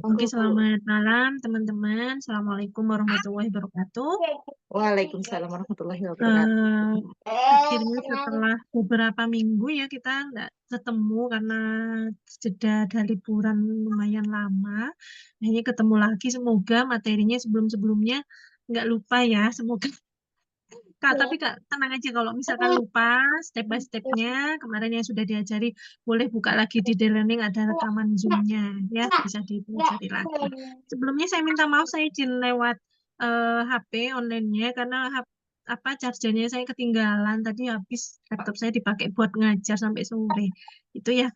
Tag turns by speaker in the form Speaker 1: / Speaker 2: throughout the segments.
Speaker 1: Oke, selamat malam teman-teman. Assalamualaikum warahmatullahi wabarakatuh.
Speaker 2: Waalaikumsalam warahmatullahi wabarakatuh.
Speaker 1: Eh, Akhirnya setelah beberapa minggu ya kita nggak ketemu karena jeda ada liburan lumayan lama. Akhirnya ketemu lagi. Semoga materinya sebelum-sebelumnya nggak lupa ya. Semoga Kak, tapi Kak, tenang aja kalau misalkan lupa step by step-nya kemarin yang sudah diajari, boleh buka lagi di D-Learning ada rekaman Zoom-nya ya, bisa dipelajari lagi. Sebelumnya saya minta maaf saya izin lewat HP online-nya karena apa chargernya saya ketinggalan tadi habis laptop saya dipakai buat ngajar sampai sore. Itu ya.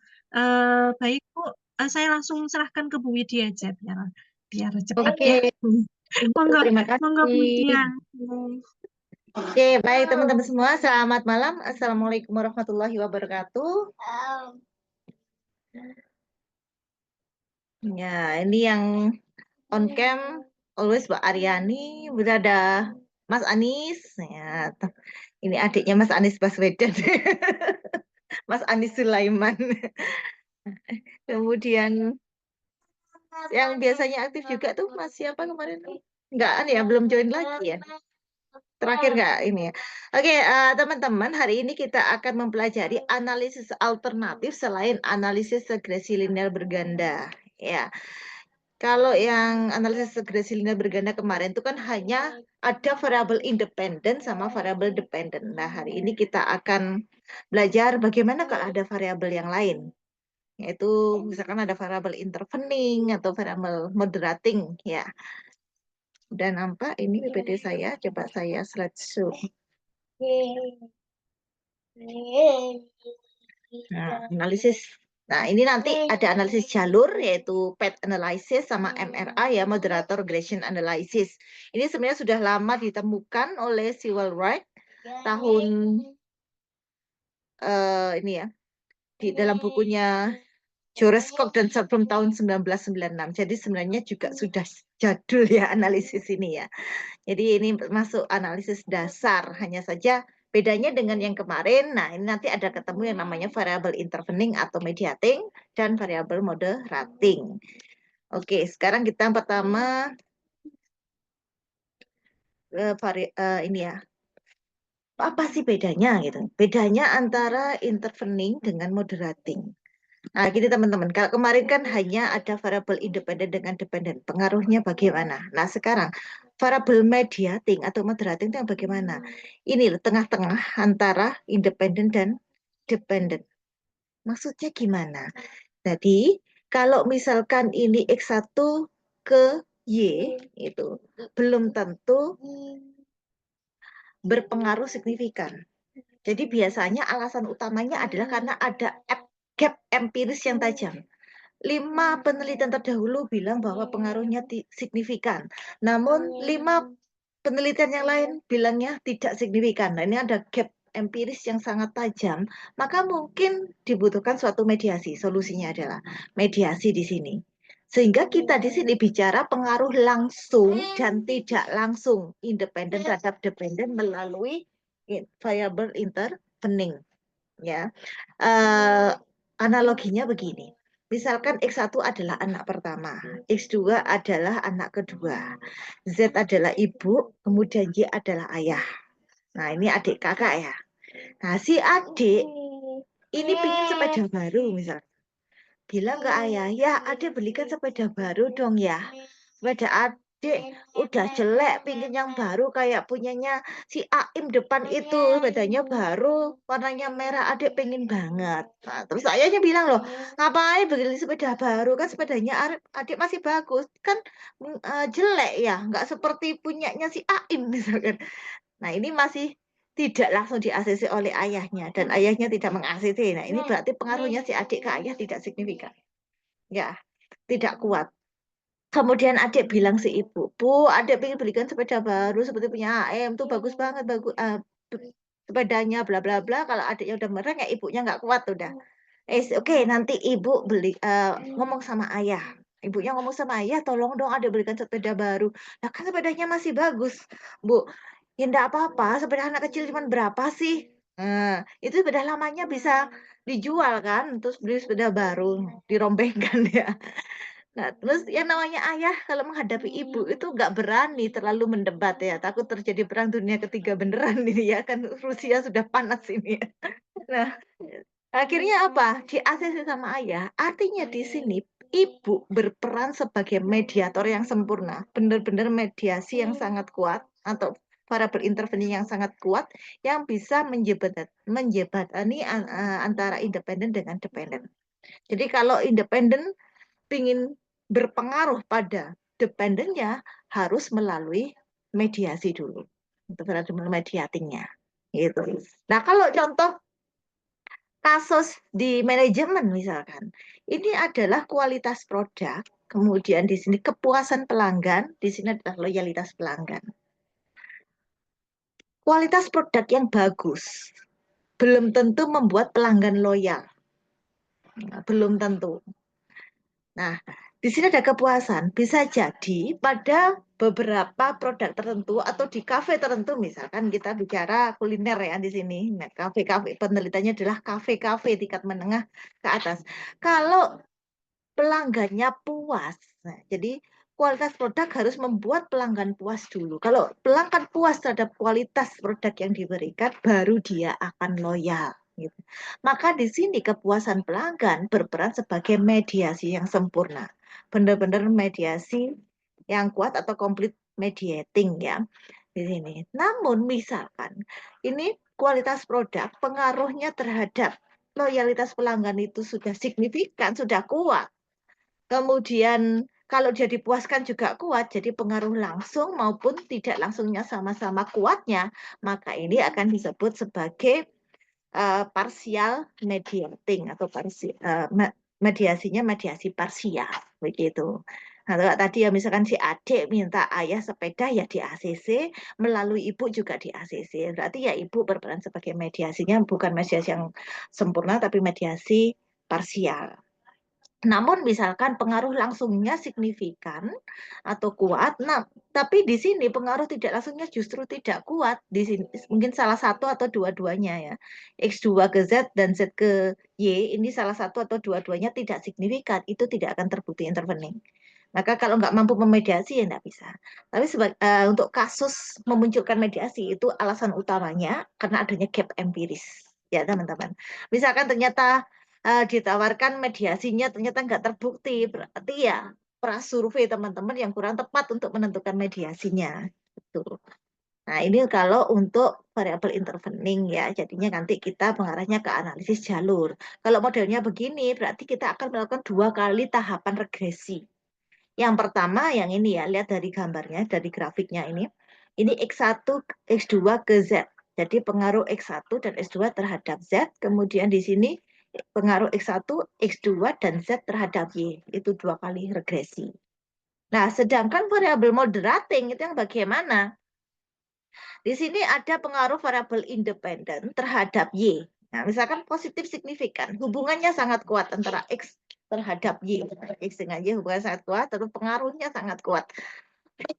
Speaker 1: Baik Bu, saya langsung serahkan ke Bu Widi aja biar biar cepat ya.
Speaker 2: Oke,
Speaker 1: Monggo,
Speaker 2: terima
Speaker 1: monggo Bu Widi ya.
Speaker 2: kasih. Oke, baik teman-teman semua, selamat malam. Assalamualaikum warahmatullahi wabarakatuh. Ya, ini yang on cam always Mbak Aryani, udah ada Mas Anis. Ya, ini adiknya Mas Anis Baswedan, Mas Anis Sulaiman. Kemudian yang biasanya aktif juga tuh Mas siapa kemarin? Enggak, ya belum join lagi ya. Terakhir nggak ini ya. Oke, teman-teman, hari ini kita akan mempelajari analisis alternatif selain analisis regresi linear berganda. Ya, kalau yang analisis regresi linear berganda kemarin itu kan hanya ada variabel independen sama variabel dependen. Nah, hari ini kita akan belajar bagaimana kalau ada variabel yang lain. Yaitu misalkan ada variabel intervening atau variabel moderating ya. Udah nampak ini PPT saya, coba saya slideshow. Nah, analisis. Nah, ini nanti ada analisis jalur yaitu path analysis sama MRA ya, moderator regression analysis. Ini sebenarnya sudah lama ditemukan oleh Sewell Wright tahun ini ya, di dalam bukunya Jorescock dan sebelum tahun 1996. Jadi sebenarnya juga sudah jadul ya analisis ini ya. Jadi ini masuk analisis dasar, hanya saja bedanya dengan yang kemarin. Nah, ini nanti ada ketemu yang namanya variabel intervening atau mediating dan variabel moderating. Oke, sekarang kita pertama ini ya. Apa sih bedanya gitu? Bedanya antara intervening dengan moderating. Nah, gini teman-teman, kalau kemarin kan hanya ada variabel independen dengan dependen. Pengaruhnya bagaimana? Nah, sekarang variabel mediating atau moderating itu yang bagaimana? Ini loh, tengah-tengah antara independen dan dependen. Maksudnya gimana? Jadi, kalau misalkan ini X1 ke Y, itu belum tentu berpengaruh signifikan. Jadi biasanya alasan utamanya adalah karena ada gap empiris yang tajam. 5 penelitian terdahulu bilang bahwa pengaruhnya signifikan. Namun 5 penelitian yang lain bilangnya tidak signifikan. Nah, ini ada gap empiris yang sangat tajam. Maka mungkin dibutuhkan suatu mediasi. Solusinya adalah mediasi di sini. Sehingga kita di sini bicara pengaruh langsung dan tidak langsung. Independen terhadap dependen melalui variable intervening. Ya, analoginya begini. Misalkan X1 adalah anak pertama, X2 adalah anak kedua, Z adalah ibu, kemudian Y adalah ayah. Nah, ini adik kakak ya. Nah, si adik ini pingin sepeda baru misalnya. Bilang ke ayah, ya adik belikan sepeda baru dong ya. Sepeda adik udah jelek, pingin yang baru kayak punyanya si Aim depan itu. Sepedanya baru, warnanya merah, adik pengen banget. Nah, terus ayahnya bilang loh, ngapain beli sepeda baru? Kan sepedanya adik masih bagus. Kan jelek ya, nggak seperti punyanya si Aim misalkan. Nah, ini masih tidak langsung di-ACC oleh ayahnya dan ayahnya tidak meng-ACC. Nah, ini berarti pengaruhnya si adik ke ayah tidak signifikan. Ya, tidak kuat. Kemudian adik bilang si ibu, Bu, adik pengen belikan sepeda baru seperti punya AM tuh bagus banget, bagus sepedanya bla bla bla. Kalau adiknya udah mereng ya ibunya nggak kuat udah. Oke, nanti ibu beli ngomong sama ayah. Ibunya ngomong sama ayah, tolong dong adik belikan sepeda baru. Nah kan sepedanya masih bagus, Bu. Ya enggak apa-apa, sepeda anak kecil cuma berapa sih? Nah, itu sepeda lamanya bisa dijual kan, terus beli sepeda baru, dirombengkan ya. Nah, terus yang namanya ayah kalau menghadapi ibu itu nggak berani terlalu mendebat ya, takut terjadi perang dunia ketiga beneran ini ya, kan Rusia sudah panas ini ya. Nah, akhirnya apa? Di-ACC sama ayah, artinya di sini ibu berperan sebagai mediator yang sempurna, benar-benar mediasi yang sangat kuat atau variabel intervensi yang sangat kuat yang bisa menjebatani antara independen dengan dependen. Jadi kalau independen ingin berpengaruh pada dependennya harus melalui mediasi dulu untuk mediatingnya gitu. Nah kalau contoh kasus di manajemen misalkan, ini adalah kualitas produk, kemudian di sini kepuasan pelanggan, di sini adalah loyalitas pelanggan. Kualitas produk yang bagus belum tentu membuat pelanggan loyal, belum tentu. Nah, di sini ada kepuasan. Bisa jadi pada beberapa produk tertentu atau di kafe tertentu, misalkan kita bicara kuliner ya di sini. Nah, kafe-kafe penelitiannya adalah kafe-kafe tingkat menengah ke atas. Kalau pelanggannya puas, nah, jadi kualitas produk harus membuat pelanggan puas dulu. Kalau pelanggan puas terhadap kualitas produk yang diberikan, baru dia akan loyal. Gitu. Maka di sini kepuasan pelanggan berperan sebagai mediasi yang sempurna. Benar-benar mediasi yang kuat atau complete mediating ya di sini. Namun misalkan ini kualitas produk pengaruhnya terhadap loyalitas pelanggan itu sudah signifikan, sudah kuat. Kemudian kalau dia dipuaskan juga kuat, jadi pengaruh langsung maupun tidak langsungnya sama-sama kuatnya, maka ini akan disebut sebagai partial mediating atau mediasinya mediasi parsial begitu. Nah, kalau tadi ya misalkan si adik minta ayah sepeda ya di ACC, melalui ibu juga di ACC. Berarti ya ibu berperan sebagai mediasinya bukan mediasi yang sempurna tapi mediasi parsial. Namun misalkan pengaruh langsungnya signifikan atau kuat, nah tapi di sini pengaruh tidak langsungnya justru tidak kuat. Di sini mungkin salah satu atau dua-duanya ya. X2 ke Z dan Z ke Y ini salah satu atau dua-duanya tidak signifikan, itu tidak akan terbukti intervening. Maka kalau nggak mampu memediasi ya nggak bisa. Tapi untuk kasus memunculkan mediasi itu alasan utamanya karena adanya gap empiris. Ya teman-teman. Misalkan ternyata ditawarkan mediasinya ternyata nggak terbukti, berarti ya prasurvei teman-teman yang kurang tepat untuk menentukan mediasinya. Gitu. Nah, ini kalau untuk variabel intervening ya, jadinya nanti kita mengarahnya ke analisis jalur. Kalau modelnya begini, berarti kita akan melakukan 2 kali tahapan regresi. Yang pertama yang ini ya, lihat dari gambarnya, dari grafiknya ini. Ini X1, X2 ke Z. Jadi pengaruh X1 dan X2 terhadap Z. Kemudian di sini pengaruh X1, X2, dan Z terhadap Y. Itu 2 kali regresi. Nah, sedangkan variabel moderating itu yang bagaimana? Di sini ada pengaruh variabel independen terhadap Y. Nah, misalkan positif signifikan, hubungannya sangat kuat antara X terhadap Y. X dengan Y hubungannya sangat kuat, tentu pengaruhnya sangat kuat.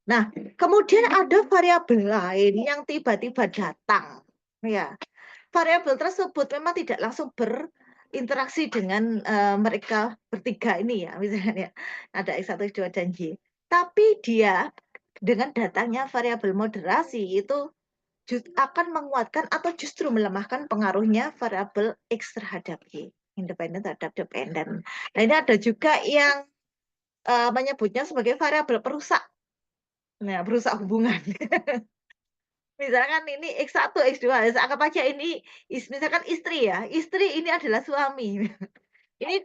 Speaker 2: Nah, kemudian ada variabel lain yang tiba-tiba datang. Ya, variabel tersebut memang tidak langsung berinteraksi dengan mereka bertiga ini ya, misalnya ada X1, X2, dan Y. Tapi dia dengan datangnya variabel moderasi itu akan menguatkan atau justru melemahkan pengaruhnya variabel X terhadap Y, independen terhadap dependen. Nah, ini ada juga yang menyebutnya sebagai variabel perusak. Nah, perusak hubungan. Misalkan ini X1, X2, anggap aja ini misalkan istri ya. Istri ini adalah suami. Ini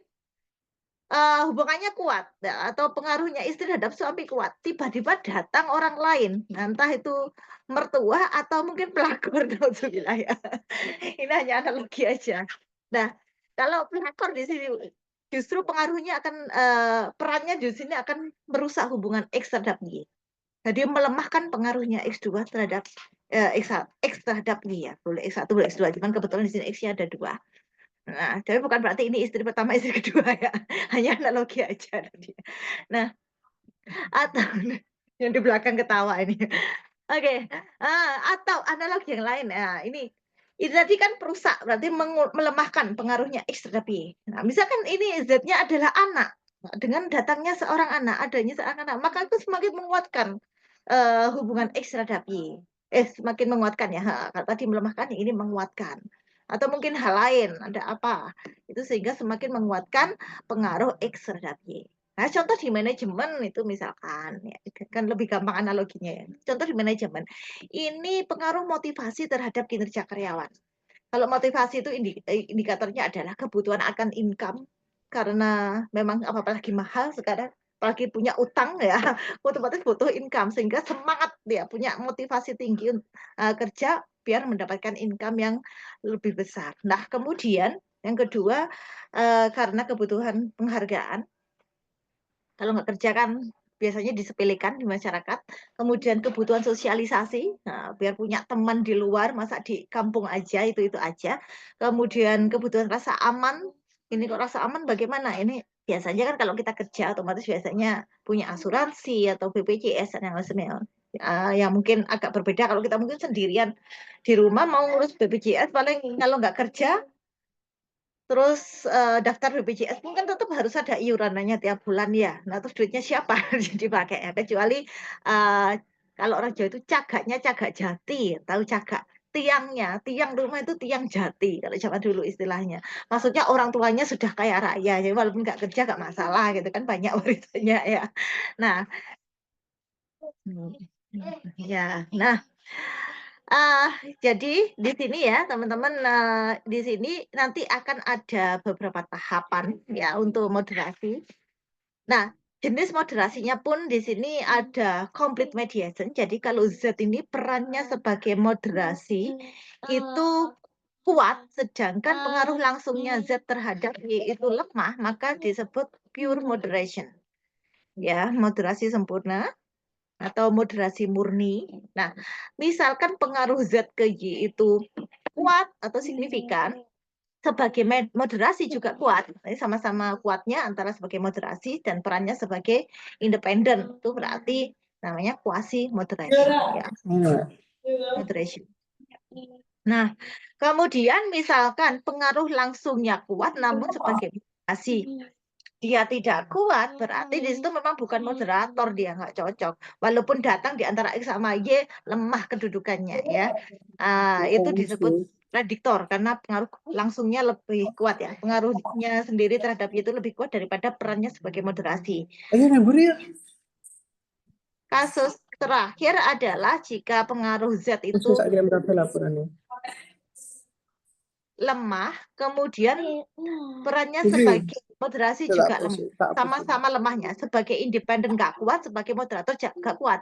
Speaker 2: hubungannya kuat atau pengaruhnya istri terhadap suami kuat. Tiba-tiba datang orang lain. Nah, entah itu mertua atau mungkin pelakor nauzubillah ya. Ini hanya analogi aja. Nah, kalau pelakor di sini justru pengaruhnya akan perannya di sini akan merusak hubungan X terhadap Y. Jadi melemahkan pengaruhnya X2 terhadap X terhadap Y ya. Boleh X1, boleh X2. Cuman kebetulan di sini X-nya ada 2. Nah, tapi bukan berarti ini istri pertama, istri kedua ya. Hanya analogi aja tadi. Nah, atau yang di belakang ketawa ini. Oke, atau analogi yang lain. Nah, ini tadi kan perusak, berarti melemahkan pengaruhnya X terhadap Y. Nah, misalkan ini Z-nya adalah anak. Dengan datangnya seorang anak, adanya seorang anak, maka itu semakin menguatkan hubungan X terhadap Y. Semakin menguatkan ya. Kalau tadi melemahkan, ini menguatkan. Atau mungkin hal lain, ada apa? Itu sehingga semakin menguatkan pengaruh X terhadap Y. Nah, contoh di manajemen itu misalkan, ya, kan lebih gampang analoginya ya. Contoh di manajemen, ini pengaruh motivasi terhadap kinerja karyawan. Kalau motivasi itu indikatornya adalah kebutuhan akan income, karena memang apalagi mahal sekarang, apalagi punya utang ya, otomatis butuh income sehingga semangat dia punya motivasi tinggi kerja biar mendapatkan income yang lebih besar. Nah, kemudian yang kedua karena kebutuhan penghargaan. Kalau nggak kerja kan biasanya disepelekan di masyarakat. Kemudian kebutuhan sosialisasi, nah, biar punya teman di luar, masa di kampung aja, itu aja. Kemudian kebutuhan rasa aman, ini kok rasa aman bagaimana? Ini biasanya kan kalau kita kerja otomatis biasanya punya asuransi atau BPJS dan yang lainnya. Yang mungkin agak berbeda kalau kita mungkin sendirian di rumah mau ngurus BPJS, paling kalau nggak kerja terus daftar BPJS pun kan tetap harus ada iurannya tiap bulan ya. Nah, terus duitnya siapa jadi pakai ya? Kecuali uh, kalau orang Jawa itu cagaknya cagak jati, tahu cagak tiangnya, tiang rumah itu tiang jati kalau zaman dulu istilahnya. Maksudnya orang tuanya sudah kaya raya, jadi walaupun nggak kerja nggak masalah gitu kan, banyak warisannya ya. Nah, ya, nah Ah, jadi di sini ya teman-teman, di sini nanti akan ada beberapa tahapan ya untuk moderasi. Nah, jenis moderasinya pun di sini ada complete mediation. Jadi kalau Z ini perannya sebagai moderasi itu kuat, sedangkan pengaruh langsungnya Z terhadap Y itu lemah, maka disebut pure moderation. Ya, moderasi sempurna atau moderasi murni. Nah, misalkan pengaruh Z ke Y itu kuat atau signifikan, sebagai moderasi juga kuat. Sama-sama kuatnya antara sebagai moderasi dan perannya sebagai independen. Itu berarti namanya quasi moderation. Ya, moderation. Nah, kemudian misalkan pengaruh langsungnya kuat namun sebagai moderasi dia tidak kuat, berarti di situ memang bukan moderator, dia nggak cocok. Walaupun datang di antara X sama Y, lemah kedudukannya ya. Itu disebut prediktor karena pengaruh langsungnya lebih kuat ya. Pengaruhnya sendiri terhadap Y itu lebih kuat daripada perannya sebagai moderasi. Kasus terakhir adalah jika pengaruh Z itu lemah, kemudian perannya sebagai moderasi juga lemah. Sama-sama lemahnya. Sebagai independen nggak kuat, sebagai moderator nggak kuat.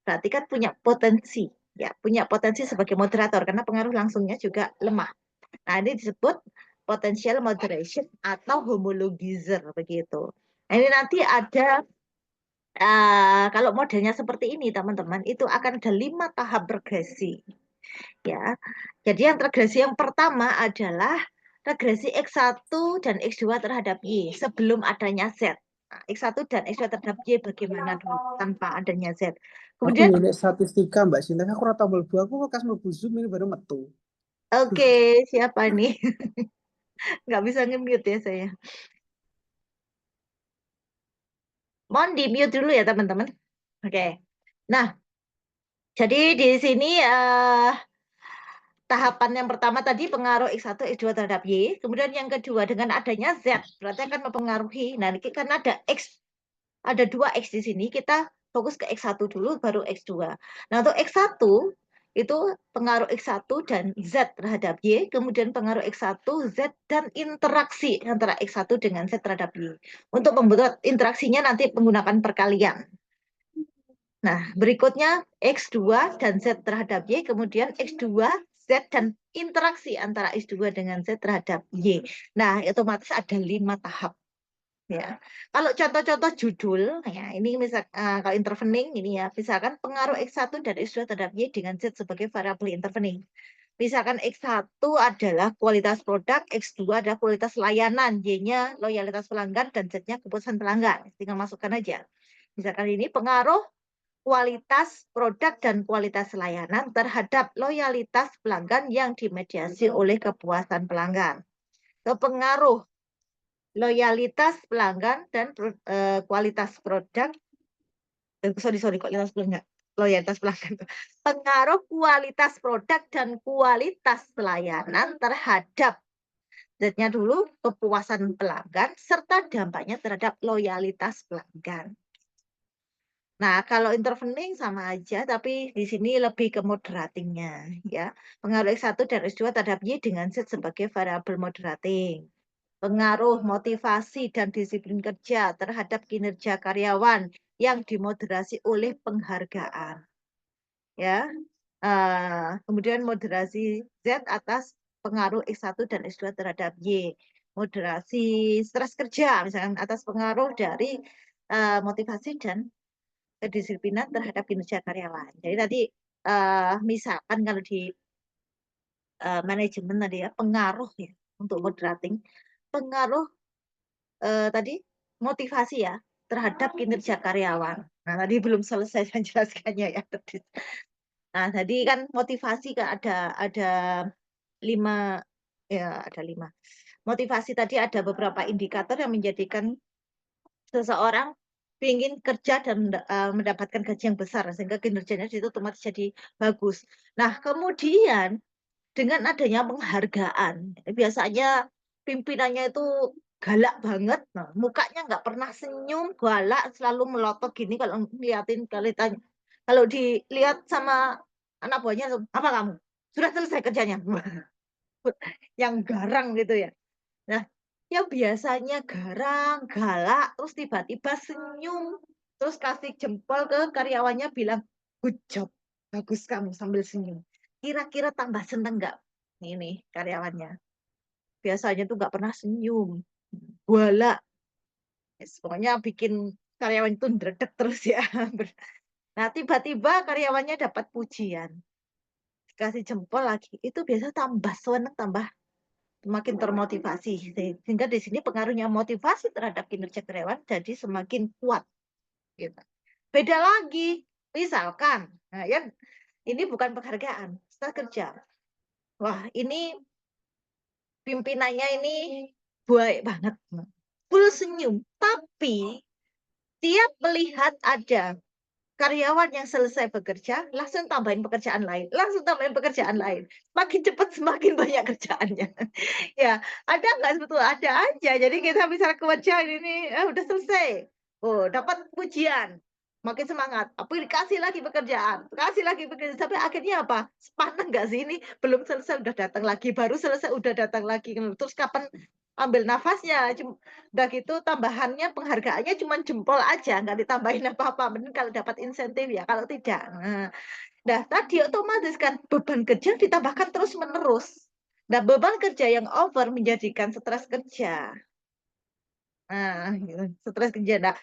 Speaker 2: Berarti kan punya potensi. Ya, punya potensi sebagai moderator karena pengaruh langsungnya juga lemah. Nah, ini disebut potential moderation atau homologizer begitu. Nah, ini nanti ada kalau modelnya seperti ini teman-teman, itu akan ada 5 tahap regresi. Ya, jadi yang regresi yang pertama adalah regresi X1 dan X2 terhadap Y sebelum adanya Z. Nah, X1 dan X2 terhadap Y bagaimana dulu tanpa adanya Z.
Speaker 3: Aduh,
Speaker 2: Kemudian,
Speaker 3: ini statistika Mbak Sinta, aku rata mlebu, aku bekas mlebu Zoom ini baru metu.
Speaker 2: oke, siapa nih? Nggak bisa nge-mute ya saya. Mohon di-mute dulu ya teman-teman. Oke. Nah, jadi di sini tahapan yang pertama tadi pengaruh X1, X2 terhadap Y. Kemudian yang kedua dengan adanya Z, berarti akan mempengaruhi. Nah, ini kan ada 2 X di sini, kita fokus ke X1 dulu, baru X2. Nah, untuk X1, itu pengaruh X1 dan Z terhadap Y, kemudian pengaruh X1, Z, dan interaksi antara X1 dengan Z terhadap Y. Untuk membuat interaksinya nanti menggunakan perkalian. Nah, berikutnya X2 dan Z terhadap Y, kemudian X2, Z, dan interaksi antara X2 dengan Z terhadap Y. Nah, otomatis ada 5 tahap. Ya, kalau contoh-contoh judul, ya ini misal kalau intervening ini ya, misalkan pengaruh X1 dan X2 terhadap Y dengan Z sebagai variabel intervening. Misalkan X1 adalah kualitas produk, X2 adalah kualitas layanan, Y-nya loyalitas pelanggan, dan Z-nya kepuasan pelanggan. Tinggal masukkan aja. Misalkan ini pengaruh kualitas produk dan kualitas layanan terhadap loyalitas pelanggan yang dimediasi oleh kepuasan pelanggan. Pengaruh loyalitas pelanggan dan kualitas produk. Sorry, kualitas pelanggan. Loyalitas pelanggan. Pengaruh kualitas produk dan kualitas pelayanan terhadap Z-nya dulu kepuasan pelanggan serta dampaknya terhadap loyalitas pelanggan. Nah, kalau intervening sama aja, tapi di sini lebih ke moderatingnya, ya. Pengaruh X1 dan X2 terhadap Y dengan Z sebagai variabel moderating. Pengaruh motivasi dan disiplin kerja terhadap kinerja karyawan yang dimoderasi oleh penghargaan, ya. Kemudian moderasi Z atas pengaruh X1 dan X2 terhadap Y. Moderasi stres kerja, misalkan atas pengaruh dari motivasi dan kedisiplinan terhadap kinerja karyawan. Jadi tadi misalkan kalau di manajemen tadi ya, pengaruh ya untuk moderating, pengaruh tadi motivasi ya terhadap kinerja karyawan. Nah, tadi belum selesai menjelaskannya ya. Nah, tadi kan motivasi kan ada 5 ya, ada 5. Motivasi tadi ada beberapa indikator yang menjadikan seseorang ingin kerja dan mendapatkan gaji yang besar sehingga kinerjanya itu otomatis jadi bagus. Nah, kemudian dengan adanya penghargaan, biasanya pimpinannya itu galak banget, nah, mukanya nggak pernah senyum, galak, selalu melotot gini kalau ngeliatin kalau dilihat sama anak buahnya, apa kamu? Sudah selesai kerjanya. Yang garang gitu ya. Nah, yang biasanya garang, galak, terus tiba-tiba senyum, terus kasih jempol ke karyawannya bilang, good job, bagus kamu sambil senyum. Kira-kira tambah seneng nggak ini karyawannya? Biasanya tuh nggak pernah senyum, galak. Pokoknya bikin karyawan itu ndredeg terus ya. Nah, tiba-tiba karyawannya dapat pujian, kasih jempol lagi, itu biasa tambah seneng, tambah semakin termotivasi. Sehingga di sini pengaruhnya motivasi terhadap kinerja karyawan jadi semakin kuat. Gitu. Beda lagi, misalkan, nah ya, ini bukan penghargaan, setelah kerja. Wah, ini pimpinannya ini baik banget, full senyum. Tapi tiap melihat ada karyawan yang selesai bekerja, langsung tambahin pekerjaan lain, langsung tambahin pekerjaan lain. Makin cepat semakin banyak kerjaannya. Ya, ada nggak sebetulnya? Ada aja. Jadi kita bisa kerja ini, udah selesai. Oh, dapat pujian. Makin semangat. Kasih lagi pekerjaan, kasih lagi pekerjaan. Sampai akhirnya apa? Sepadan nggak sih ini? Belum selesai udah datang lagi, baru selesai udah datang lagi. Terus kapan ambil nafasnya? Udah gitu tambahannya penghargaannya cuma jempol aja, nggak ditambahin apa-apa. Mending kalau dapat insentif ya, kalau tidak. Nah, tadi otomatis kan beban kerja ditambahkan terus-menerus. Nah, beban kerja yang over menjadikan stres kerja. Nah, gitu, stres kerja. Nah,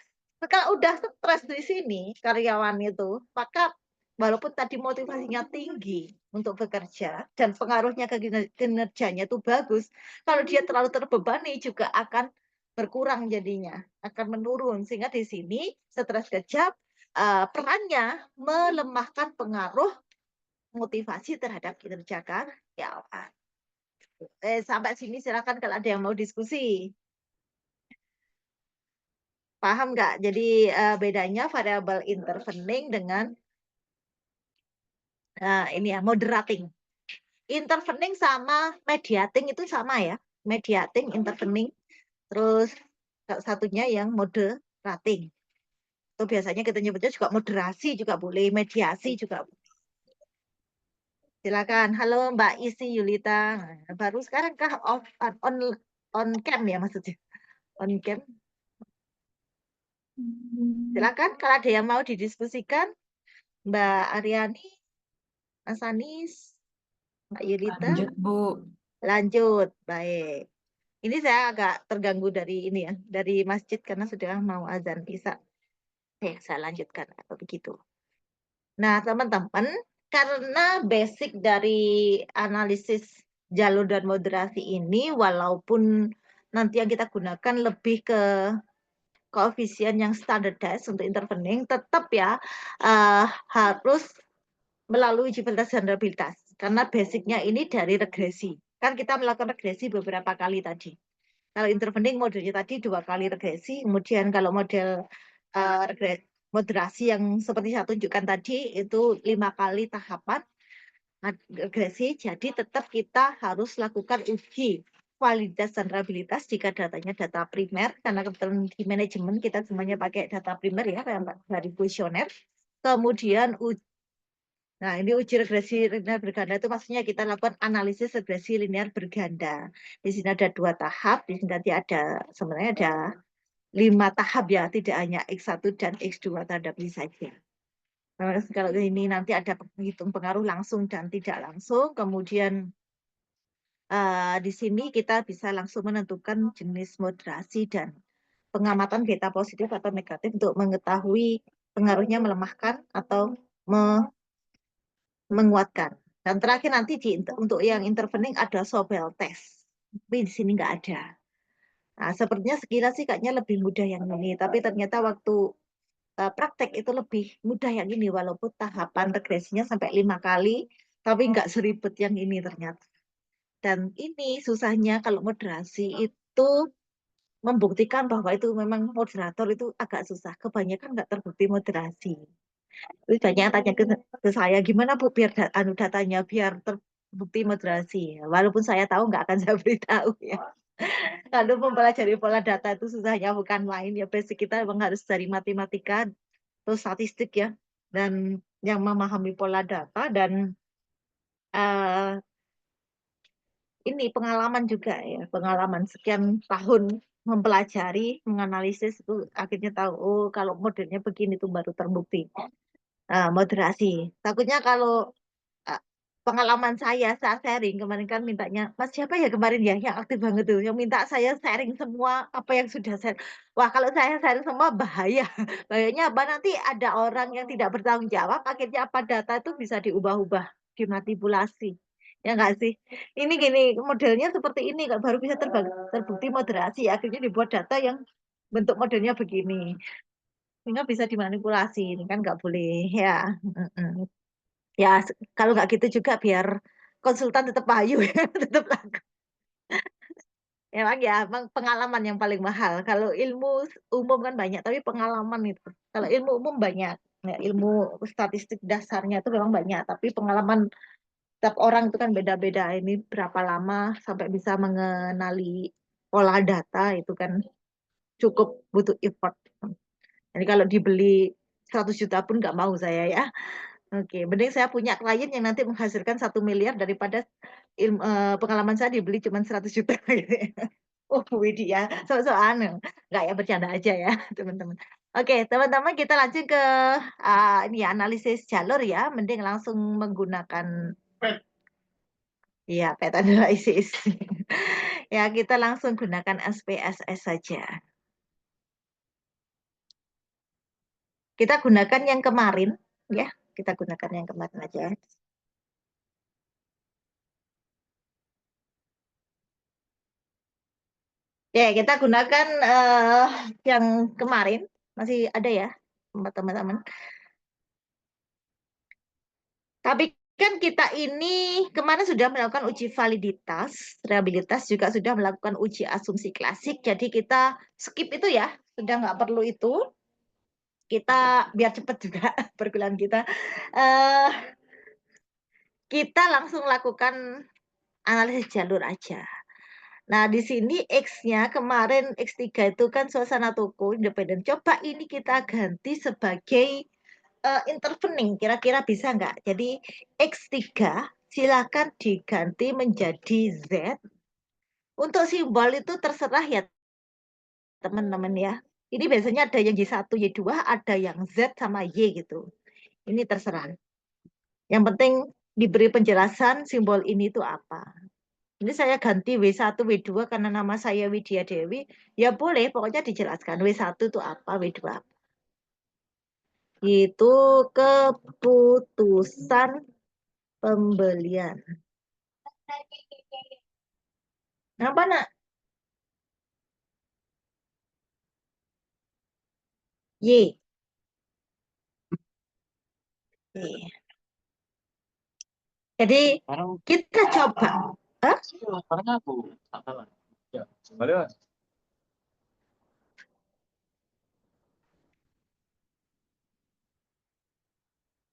Speaker 2: kalau udah stres di sini karyawan itu, maka walaupun tadi motivasinya tinggi untuk bekerja dan pengaruhnya ke kinerjanya itu bagus, kalau dia terlalu terbebani juga akan berkurang jadinya, akan menurun. Sehingga di sini stres kerja perannya melemahkan pengaruh motivasi terhadap kinerja karyawan. Sampai sini silakan kalau ada yang mau diskusi. Paham nggak? Jadi bedanya variabel intervening dengan ini ya moderating. Intervening sama mediating itu sama ya. Mediating, intervening. Terus satunya yang moderating. Itu biasanya kita nyebutnya juga moderasi juga boleh, mediasi juga boleh. Silakan. Halo Mbak Isi Yulita. Nah, baru sekarang kah on cam ya maksudnya? On cam. Silakan kalau ada yang mau didiskusikan, Mbak Aryani, Mas Anis, Mbak Yulita.
Speaker 4: Lanjut, Bu.
Speaker 2: Lanjut, baik. Ini saya agak terganggu dari ini ya, dari masjid karena sudah mau azan Isya. Saya lanjutkan atau begitu. Nah, teman-teman, karena basic dari analisis jalur dan moderasi ini, walaupun nanti yang kita gunakan lebih ke koefisien yang standardized untuk intervening, tetap ya harus melalui ujibilitas dan reliabilitas. Karena basicnya ini dari regresi. Kan kita melakukan regresi beberapa kali tadi. Kalau intervening modelnya tadi 2 kali regresi, kemudian kalau model moderasi yang seperti saya tunjukkan tadi itu 5 kali tahapan regresi. Jadi tetap kita harus lakukan uji validitas dan reliabilitas jika datanya data primer, karena kebetulan di manajemen kita semuanya pakai data primer ya, dari kuesioner. Kemudian nah, ini uji regresi linear berganda itu maksudnya kita lakukan analisis regresi linear berganda. Di sini ada 2 tahap, di sini nanti ada sebenarnya ada 5 tahap ya, tidak hanya X1 dan X2 terhadap ini saja. Kalau ini nanti ada penghitung pengaruh langsung dan tidak langsung, kemudian di sini kita bisa langsung menentukan jenis moderasi dan pengamatan beta positif atau negatif untuk mengetahui pengaruhnya melemahkan atau menguatkan. Dan terakhir nanti untuk yang intervening ada Sobel test. Tapi di sini nggak ada. Nah, sepertinya sekilas sih kayaknya lebih mudah yang ini. Tapi ternyata waktu praktek itu lebih mudah yang ini. Walaupun tahapan regresinya sampai 5 kali. Tapi nggak seribet yang ini ternyata. Dan ini susahnya kalau moderasi itu membuktikan bahwa itu memang moderator itu agak susah. Kebanyakan nggak terbukti moderasi. Terus banyak yang tanya ke saya, gimana Bu biar datanya biar terbukti moderasi. Walaupun saya tahu nggak akan saya beritahu ya. Lalu mempelajari pola data itu susahnya bukan main ya. Basic kita memang harus dari matematika atau statistik ya. Dan yang memahami pola data dan ini pengalaman juga ya. Pengalaman sekian tahun mempelajari, menganalisis itu akhirnya tahu, oh kalau modelnya begini tuh baru terbukti. Moderasi. Takutnya kalau pengalaman saya sharing kemarin kan mintanya Mas siapa ya kemarin ya yang aktif banget tuh yang minta saya sharing semua apa yang sudah saya wah kalau saya sharing semua bahaya bahayanya apa nanti ada orang yang tidak bertanggung jawab akhirnya apa data itu bisa diubah-ubah dimanipulasi ya enggak sih ini gini modelnya seperti ini kan baru bisa terbukti moderasi akhirnya dibuat data yang bentuk modelnya begini sehingga bisa dimanipulasi ini kan nggak boleh ya. Ya, kalau nggak gitu juga biar konsultan tetap payu ya, tetap laku. Emang ya, emang pengalaman yang paling mahal. Kalau ilmu umum kan banyak, tapi pengalaman itu. Kalau ilmu umum banyak, ya, ilmu statistik dasarnya itu memang banyak, tapi pengalaman setiap orang itu kan beda-beda. Ini berapa lama sampai bisa mengenali pola data itu kan cukup butuh effort. Jadi kalau dibeli 100 juta pun nggak mau saya ya. Oke, mending saya punya klien yang nanti menghasilkan 1 miliar daripada pengalaman saya dibeli cuma 100 juta. Gitu ya. Oh, Bu Widi ya, so-soan. Nggak ya, bercanda aja ya, teman-teman. Oke, teman-teman kita lanjut ke ini ya, analisis jalur ya. Mending langsung menggunakan ya, peta analisis. Ya, kita langsung gunakan SPSS saja. Kita gunakan yang kemarin, ya. Kita gunakan yang kemarin aja. Ya, kita gunakan yang kemarin. Masih ada ya, teman-teman. Tapi kan kita ini kemarin sudah melakukan uji validitas, reliabilitas, juga sudah melakukan uji asumsi klasik. Jadi kita skip itu ya, sudah nggak perlu itu. Kita biar cepat juga perkuliahan kita. Uh, kita langsung lakukan analisis jalur aja. Nah, di sini X-nya kemarin X3 itu kan suasana toko independen. Coba ini kita ganti sebagai intervening. Kira-kira bisa nggak? Jadi X3 silakan diganti menjadi Z. Untuk simbol itu terserah ya teman-teman ya. Ini biasanya ada yang Y1, Y2, ada yang Z sama Y gitu. Ini terserah. Yang penting diberi penjelasan simbol ini itu apa. Ini saya ganti W1, W2 karena nama saya Widya Dewi. Ya boleh, pokoknya dijelaskan W1 itu apa, W2 apa. Itu keputusan pembelian. Apa nak? Y. Y. Jadi kita coba. Hah?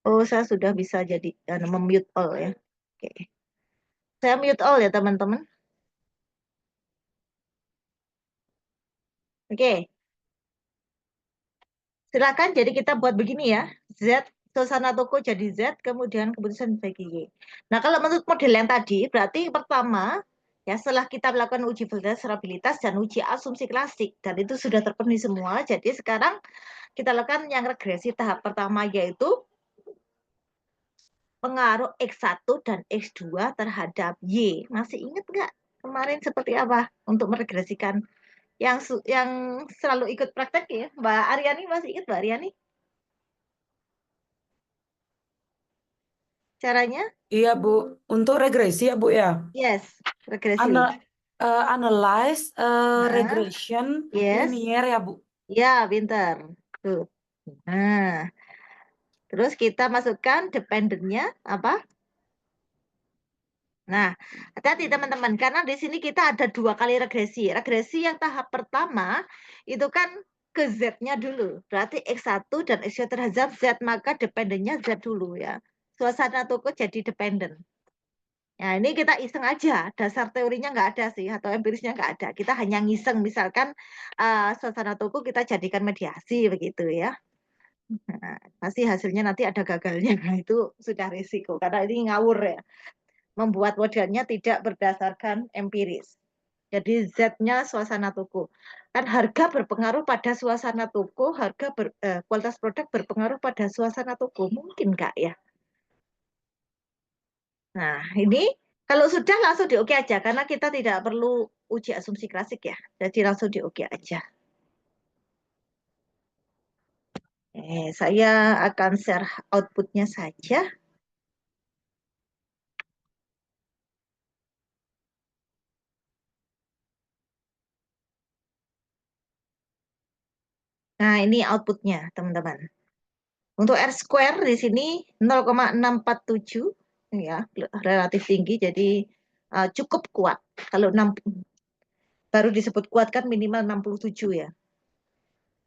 Speaker 2: Oh, saya sudah bisa jadi mute all ya. Oke. Saya mute all ya, teman-teman. Oke. Silakan, jadi kita buat begini ya. Z, suasana toko jadi Z, kemudian keputusan bagi Y. Nah, kalau menurut model yang tadi, berarti pertama, ya setelah kita melakukan uji vulnerabilitas dan uji asumsi klasik, dan itu sudah terpenuhi semua, jadi sekarang kita lakukan yang regresi tahap pertama, yaitu pengaruh X1 dan X2 terhadap Y. Masih ingat nggak kemarin seperti apa untuk meregresikan yang selalu ikut praktek ya? Mbak Aryani masih ingat Mbak Aryani? Caranya?
Speaker 4: Iya, Bu. Untuk regresi ya, Bu ya.
Speaker 2: Yes, regresi.
Speaker 4: Analyze
Speaker 2: Nah,
Speaker 4: regression
Speaker 2: yes.
Speaker 4: linear ya, Bu.
Speaker 2: Ya, pinter. Tuh. Nah, terus kita masukkan dependennya apa? Nah, hati-hati teman-teman, karena di sini kita ada 2 kali regresi. Regresi yang tahap pertama itu kan ke Z-nya dulu. Berarti X1 dan X2 terhadap Z, maka dependennya Z dulu ya. Suasana toko jadi dependen. Nah, ini kita iseng aja. Dasar teorinya nggak ada sih, atau empirisnya nggak ada. Kita hanya ngiseng, misalkan suasana toko kita jadikan mediasi begitu ya. Nah, pasti hasilnya nanti ada gagalnya. Nah, itu sudah risiko, karena ini ngawur ya. Membuat modelnya tidak berdasarkan empiris. Jadi Z-nya suasana toko. Kan harga berpengaruh pada suasana toko, kualitas produk berpengaruh pada suasana toko. Mungkin nggak ya? Nah, ini kalau sudah langsung di oke aja, karena kita tidak perlu uji asumsi klasik ya. Jadi langsung di oke aja. Saya akan share outputnya saja. Nah, ini outputnya, teman-teman. Untuk R square di sini 0,647 ya, relatif tinggi, jadi cukup kuat. Kalau 6 baru disebut kuat kan minimal 67 ya.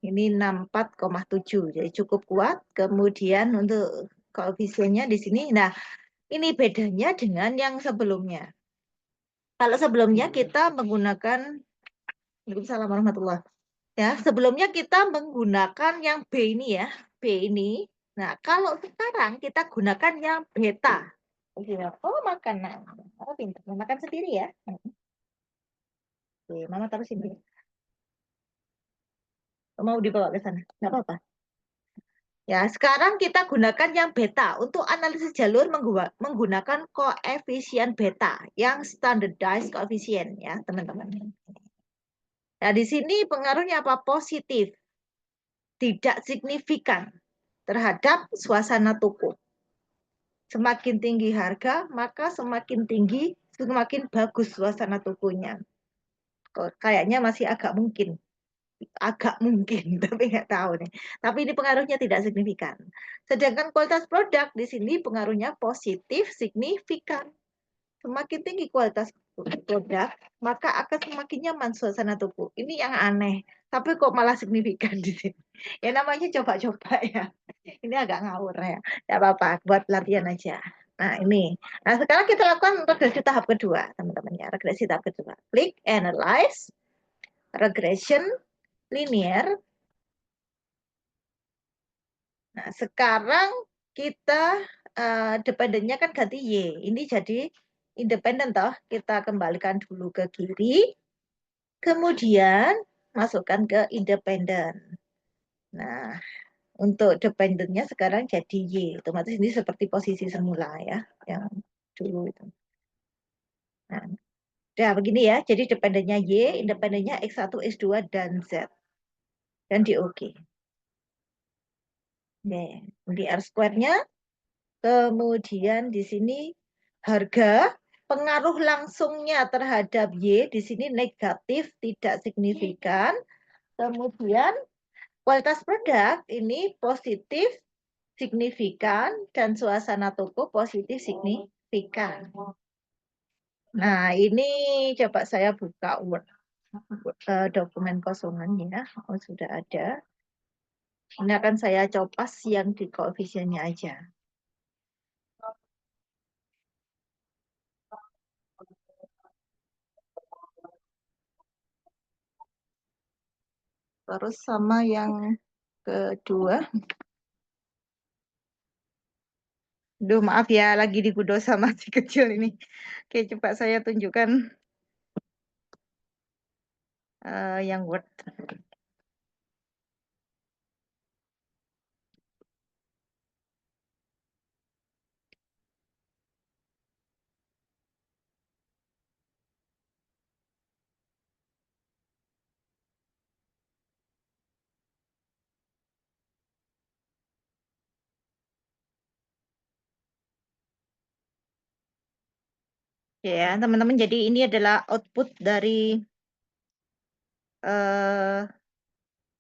Speaker 2: Ini 64,7, jadi cukup kuat. Kemudian untuk koefisiennya di sini, nah ini bedanya dengan yang sebelumnya. Kalau sebelumnya kita menggunakan, Waalaikumsalam warahmatullahi. Ya, sebelumnya kita menggunakan yang B ini ya, B ini. Nah, kalau sekarang kita gunakan yang beta. Oh, makan. Nah, oh, pintar. Makan sendiri ya. Oke, Mama taruh sini. Mau dibawa ke sana? Nggak apa-apa. Ya, sekarang kita gunakan yang beta. Untuk analisis jalur menggunakan koefisien beta, yang standardized koefisien ya, teman-teman. Nah, di sini pengaruhnya apa? Positif. Tidak signifikan terhadap suasana toko. Semakin tinggi harga, maka semakin bagus suasana tokonya. Kayaknya masih agak mungkin, tapi nggak tahu nih. Tapi ini pengaruhnya tidak signifikan. Sedangkan kualitas produk di sini pengaruhnya positif, signifikan. Semakin tinggi kualitas produk, maka akan semakin nyaman suasana toko. Ini yang aneh, tapi kok malah signifikan di sini. Ya namanya coba-coba ya. Ini agak ngawur ya. Tidak apa-apa, buat latihan aja. Nah, ini. Nah, sekarang kita lakukan regresi tahap kedua, teman-teman ya. Regresi tahap kedua. Klik Analyze, Regression, Linear. Nah, sekarang kita dependennya kan ganti Y. Ini jadi independen toh. Kita kembalikan dulu ke kiri. Kemudian masukkan ke independen. Nah, untuk dependennya sekarang jadi Y. Otomatis ini seperti posisi semula ya, yang dulu itu. Nah, ya begini ya. Jadi dependennya Y, independennya X1, X2, dan Z. Dan di OK. Di R square-nya. Kemudian di sini harga, pengaruh langsungnya terhadap Y di sini negatif, tidak signifikan. Kemudian kualitas produk ini positif, signifikan, dan suasana toko positif, signifikan. Nah, ini coba saya buka Word. dokumen kosongan ya. Oh, sudah ada. Ini akan saya copas yang di koefisiennya aja. Terus sama yang kedua. Duh, maaf ya, lagi digudo sama si kecil ini. Oke, coba saya tunjukkan yang Word. Ya, teman-teman, jadi ini adalah output dari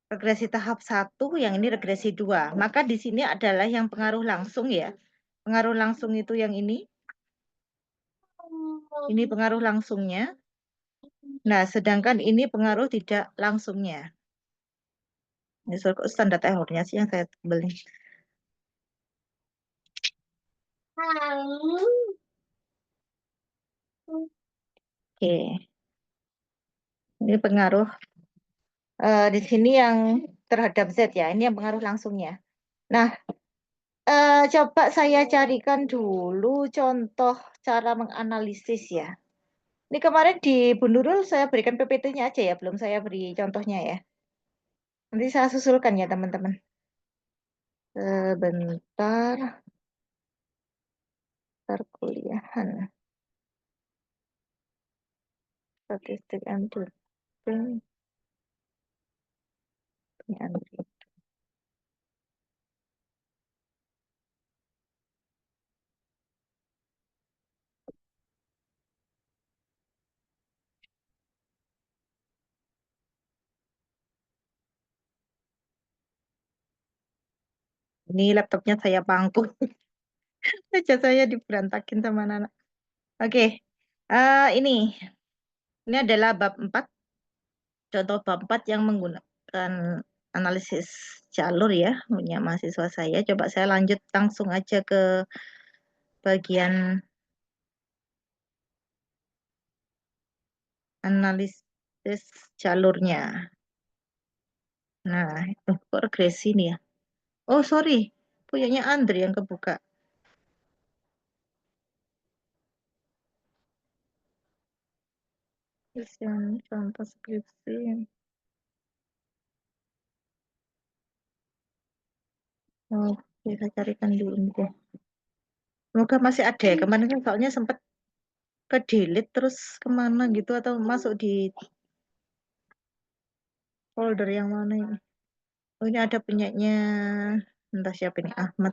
Speaker 2: regresi tahap 1, yang ini regresi 2. Maka di sini adalah yang pengaruh langsung ya. Pengaruh langsung itu yang ini. Ini pengaruh langsungnya. Nah, sedangkan ini pengaruh tidak langsungnya. Ini standar errornya sih yang saya beli. Oke. Ini pengaruh di sini yang terhadap Z ya. Ini yang pengaruh langsungnya. Nah, coba saya carikan dulu contoh cara menganalisis ya. Ini kemarin di Bu Nurul saya berikan PPT-nya aja ya, belum saya beri contohnya ya. Nanti saya susulkan ya teman-teman. Sebentar, perkuliahan. Statistik and Doing. Ini laptopnya saya bangku. Aja saya diberantakin sama anak. Oke, ini adalah bab 4. Contoh bab 4 yang menggunakan analisis jalur ya, punya mahasiswa saya. Coba saya lanjut langsung aja ke bagian analisis jalurnya. Nah, kok regresi nih ya? Oh, sorry. Punyanya Andri yang kebuka. Terus yang contoh skripsi. Oh, bisa carikan dulu deh. Semoga masih ada ya. Kemarin kan soalnya sempat ke delete terus kemana gitu atau masuk di folder yang mana ini. Oh, ini ada punyanya. Entah siapa ini, Ahmad.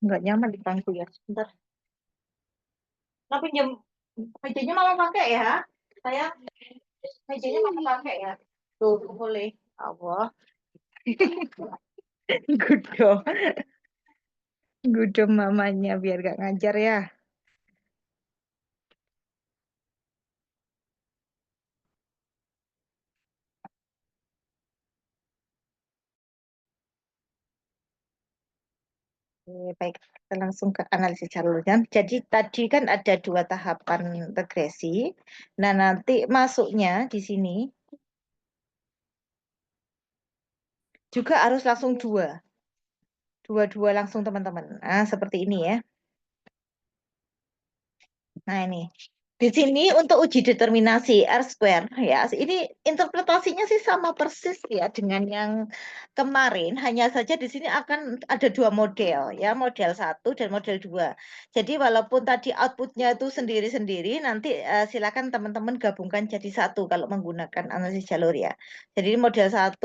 Speaker 2: Nggak nyaman di bangku ya. Sebentar. Tapi pinjam mejanya mama pakai ya. Saya mejanya mama pakai ya. Tuh, boleh. Allah. Gudo. Gudo mamanya biar gak ngajar ya. Oke, baik, kita langsung ke analisis jalurnya. Jadi tadi kan ada 2 tahapan regresi. Nah, nanti masuknya di sini juga harus langsung dua langsung teman-teman. Nah, seperti ini ya. Nah, ini. Di sini untuk uji determinasi R square ya. Ini interpretasinya sih sama persis ya dengan yang kemarin. Hanya saja di sini akan ada 2 model ya, model 1 dan model 2. Jadi walaupun tadi outputnya itu sendiri-sendiri, nanti silakan teman-teman gabungkan jadi satu kalau menggunakan analisis jalur ya. Jadi model 1.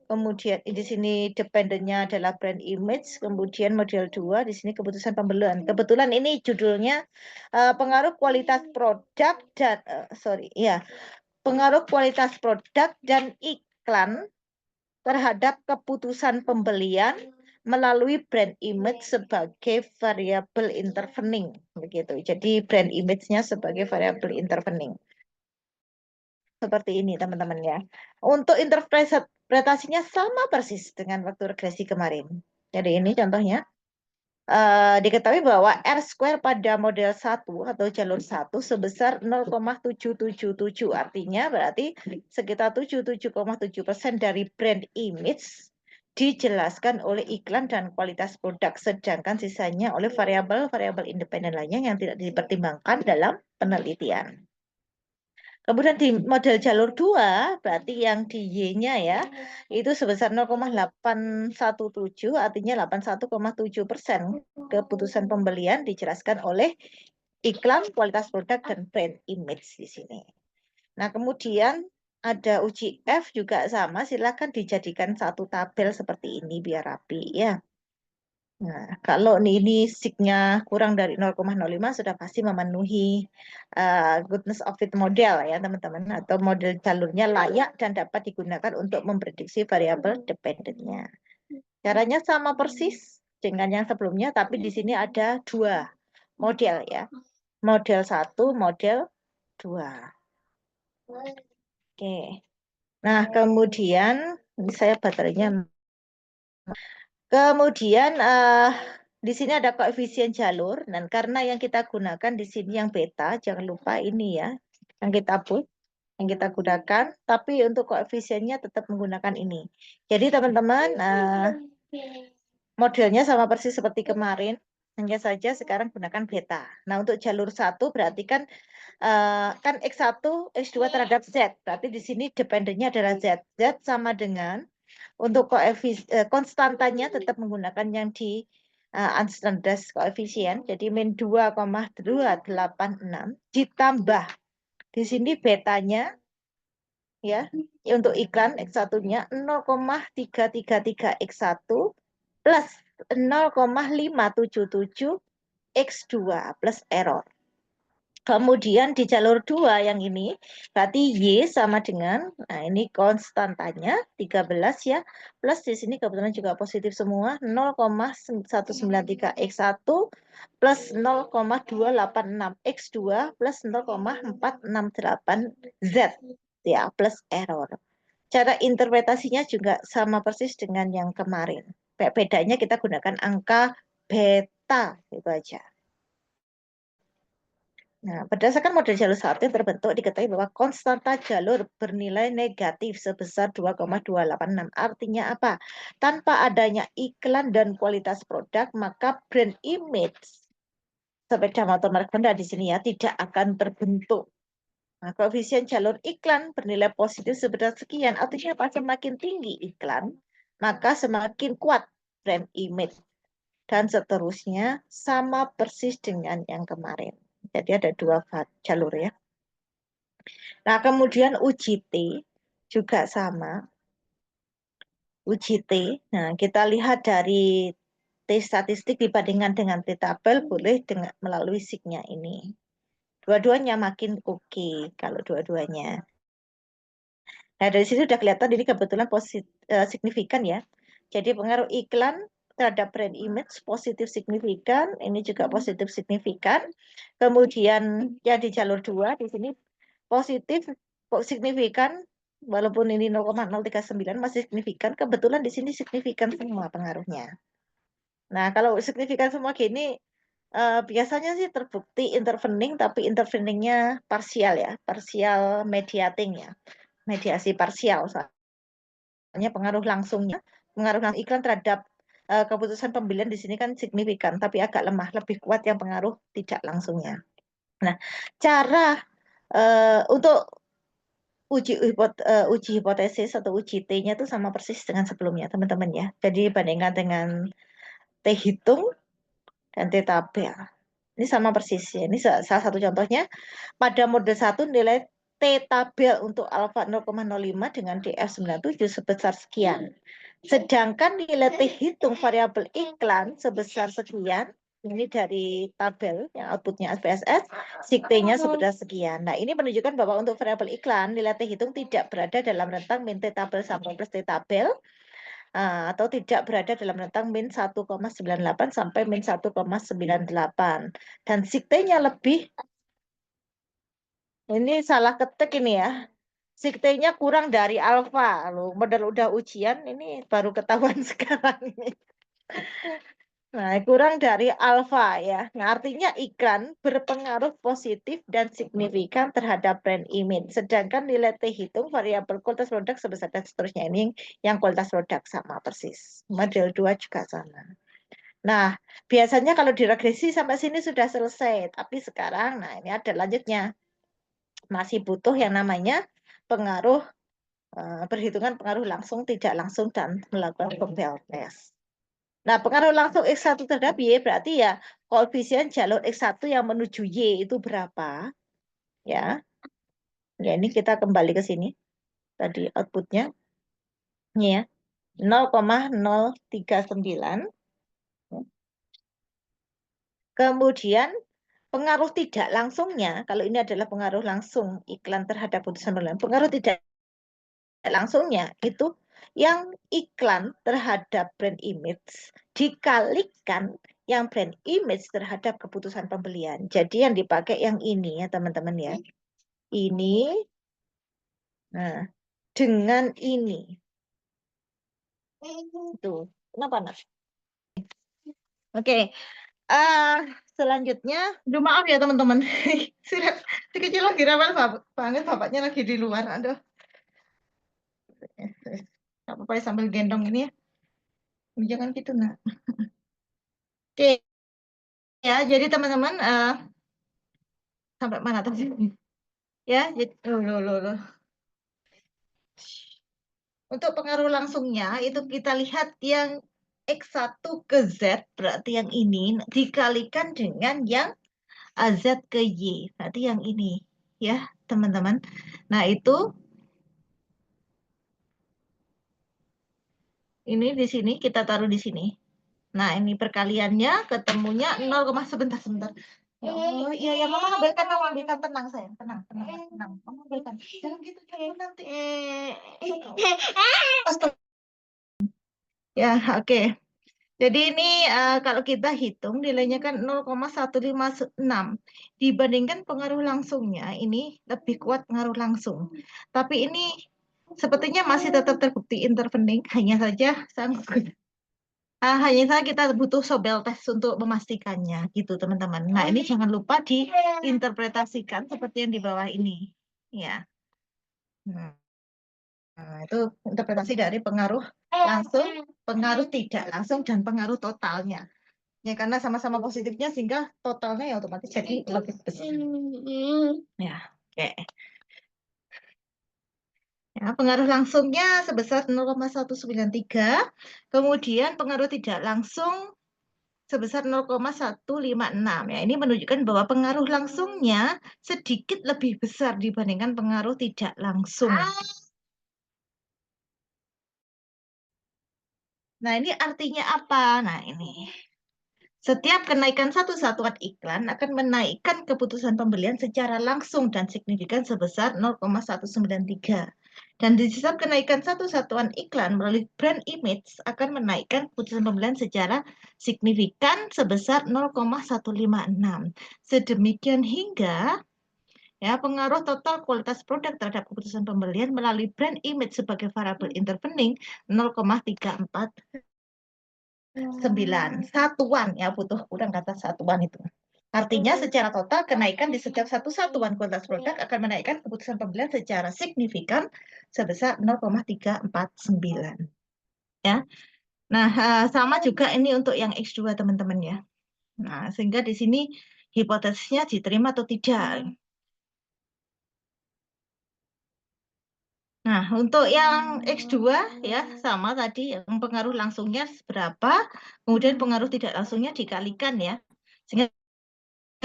Speaker 2: Kemudian di sini dependennya adalah brand image, kemudian model 2 di sini keputusan pembelian. Kebetulan ini judulnya pengaruh kualitas produk dan pengaruh kualitas produk dan iklan terhadap keputusan pembelian melalui brand image sebagai variabel intervening begitu. Jadi brand image-nya sebagai variabel intervening. Seperti ini teman-teman ya. Untuk interpretasinya sama persis dengan waktu regresi kemarin. Jadi ini contohnya. Diketahui bahwa R² pada model 1 atau jalur 1 sebesar 0,777. Artinya berarti sekitar 77,7% dari brand image dijelaskan oleh iklan dan kualitas produk, sedangkan sisanya oleh variabel-variabel independen lainnya yang tidak dipertimbangkan dalam penelitian. Kemudian di model jalur 2, berarti yang di Y-nya ya, itu sebesar 0,817, artinya 81,7% keputusan pembelian dijelaskan oleh iklan, kualitas produk, dan brand image di sini. Nah, kemudian ada uji F juga sama, silakan dijadikan satu tabel seperti ini biar rapi ya. Nah, kalau ini SIG-nya kurang dari 0,05 sudah pasti memenuhi goodness of fit model ya teman-teman, atau model jalurnya layak dan dapat digunakan untuk memprediksi variabel dependennya. Caranya sama persis dengan yang sebelumnya, tapi di sini ada dua model ya. Model 1, model 2. Oke. Nah, kemudian ini saya baterainya. Kemudian di sini ada koefisien jalur, dan karena yang kita gunakan di sini yang beta, jangan lupa ini ya, yang kita gunakan, tapi untuk koefisiennya tetap menggunakan ini. Jadi teman-teman, modelnya sama persis seperti kemarin, hanya saja sekarang gunakan beta. Nah, untuk jalur 1 berarti kan X1, X2 terhadap Z, berarti di sini dependennya adalah Z. Z sama dengan untuk konstantanya tetap menggunakan yang di unstandardized koefisien, jadi min 2,286 ditambah di sini betanya ya untuk iklan X1-nya 0,333 X1 plus 0,577 X2 plus error. Kemudian di jalur 2 yang ini, berarti Y sama dengan, nah ini konstantanya 13 ya, plus di sini kebetulan juga positif semua, 0,193 X1 plus 0,286 X2 plus 0,468 Z, ya, plus error. Cara interpretasinya juga sama persis dengan yang kemarin. Bedanya kita gunakan angka beta, itu aja. Nah, berdasarkan model jalur 1 yang terbentuk, diketahui bahwa konstanta jalur bernilai negatif sebesar 2,286. Artinya apa? Tanpa adanya iklan dan kualitas produk, maka brand image sepeda motor merek Honda di sini ya tidak akan terbentuk. Nah, koefisien jalur iklan bernilai positif sebesar sekian. Artinya apa? Semakin tinggi iklan, maka semakin kuat brand image. Dan seterusnya sama persis dengan yang kemarin. Jadi ada dua jalur ya. Nah, kemudian uji T juga sama. Uji T, nah kita lihat dari T statistik dibandingkan dengan T tabel boleh dengan melalui SIG-nya ini. Dua-duanya makin oke kalau dua-duanya. Nah, dari sini sudah kelihatan ini kebetulan signifikan ya. Jadi pengaruh iklan terhadap brand image positif signifikan, ini juga positif signifikan. Kemudian yang di jalur 2 di sini positif signifikan, walaupun ini 0,039 masih signifikan, kebetulan di sini signifikan semua pengaruhnya. Nah, kalau signifikan semua gini, biasanya sih terbukti intervening, tapi interveningnya parsial ya, parsial mediating ya, mediasi parsial. Soalnya pengaruh langsung iklan terhadap keputusan pembelian di sini kan signifikan, tapi agak lemah, lebih kuat yang pengaruh tidak langsungnya. Nah, cara untuk uji hipotesis atau uji T-nya itu sama persis dengan sebelumnya, teman-teman ya. Jadi bandingkan dengan T hitung dan T tabel. Ini sama persis ya. Ini salah satu contohnya. Pada mode 1 nilai T tabel untuk alfa 0,05 dengan DF97 sebesar sekian. Sedangkan nilai T hitung variabel iklan sebesar sekian, ini dari tabel yang outputnya SPSS, SIG-T-nya sebesar sekian. Nah, ini menunjukkan bahwa untuk variabel iklan, nilai T hitung tidak berada dalam rentang min T tabel sampai plus T tabel, atau tidak berada dalam rentang min 1,98 sampai min 1,98. Dan sigtenya lebih, ini salah ketik ini ya. Sigtenya kurang dari alfa. Loh, modal udah ujian, ini baru ketahuan sekarang ini. Nah, kurang dari alfa ya. Nah, artinya iklan berpengaruh positif dan signifikan terhadap brand image. Sedangkan nilai T hitung variabel kualitas produk sebesar dan seterusnya. Ini yang kualitas produk sama persis. Model 2 juga sama. Nah, biasanya kalau diregresi sampai sini sudah selesai. Tapi sekarang, nah ini ada lanjutnya. Masih butuh yang namanya pengaruh, perhitungan pengaruh langsung, tidak langsung, dan melakukan compare test. Nah, pengaruh langsung X1 terhadap Y berarti ya koefisien jalur X1 yang menuju Y itu berapa? Ya. Ya, ini kita kembali ke sini. Tadi outputnya. Ini ya. 0,039. Kemudian pengaruh tidak langsungnya, kalau ini adalah pengaruh langsung iklan terhadap putusan pembelian, pengaruh tidak langsungnya itu yang iklan terhadap brand image dikalikan yang brand image terhadap keputusan pembelian. Jadi yang dipakai yang ini ya teman-teman ya. Ini nah dengan ini. Tuh. Kenapa, Nak? Oke. Selanjutnya, aduh maaf ya teman-teman. Sudah si kecil lagi rewel banget, bapaknya lagi di luar. Aduh. Nggak apa-apa ya, sambil gendong ini ya. Jangan gitu, Nak. Oke. Ya, jadi teman-teman, sampai mana tadi? Ya, jadi, loh. Untuk pengaruh langsungnya, itu kita lihat yang X1 ke Z, berarti yang ini, dikalikan dengan yang AZ ke Y, berarti yang ini. Ya, teman-teman. Nah, itu, ini di sini, kita taruh di sini. Nah, ini perkaliannya ketemunya 0, sebentar. Ya Allah, iya, Mama ambilkan, tenang sayang, tenang. Mama ambilkan. Jangan gitu, jangan nanti. Ya, oke. Jadi ini kalau kita hitung nilainya kan 0,156. Dibandingkan pengaruh langsungnya, ini lebih kuat pengaruh langsung. Tapi ini sepertinya masih tetap terbukti intervening, hanya saja kita butuh sobel tes untuk memastikannya gitu teman-teman. Nah ini jangan lupa diinterpretasikan seperti yang di bawah ini ya. Nah, itu interpretasi dari pengaruh langsung, pengaruh tidak langsung, dan pengaruh totalnya. Ya karena sama-sama positifnya sehingga totalnya ya otomatis jadi lebih besar. Ya, oke. Ya, pengaruh langsungnya sebesar 0,193, kemudian pengaruh tidak langsung sebesar 0,156. Ya, ini menunjukkan bahwa pengaruh langsungnya sedikit lebih besar dibandingkan pengaruh tidak langsung. Nah, ini artinya apa? Nah, ini. Setiap kenaikan satu satuan iklan akan menaikkan keputusan pembelian secara langsung dan signifikan sebesar 0,193. Dan di setiap kenaikan satu satuan iklan melalui brand image akan menaikkan keputusan pembelian secara signifikan sebesar 0,156. Sedemikian hingga ya pengaruh total kualitas produk terhadap keputusan pembelian melalui brand image sebagai variabel intervening 0,34 satuan ya, butuh kurang kata satuan itu. Artinya secara total kenaikan di setiap satu satuan kualitas produk akan menaikkan keputusan pembelian secara signifikan sebesar 0,349 ya. Nah, sama juga ini untuk yang X2 teman-teman ya. Nah, sehingga di sini hipotesisnya diterima atau tidak. Nah, untuk yang X2 ya sama tadi yang pengaruh langsungnya berapa, kemudian pengaruh tidak langsungnya dikalikan ya. Sehingga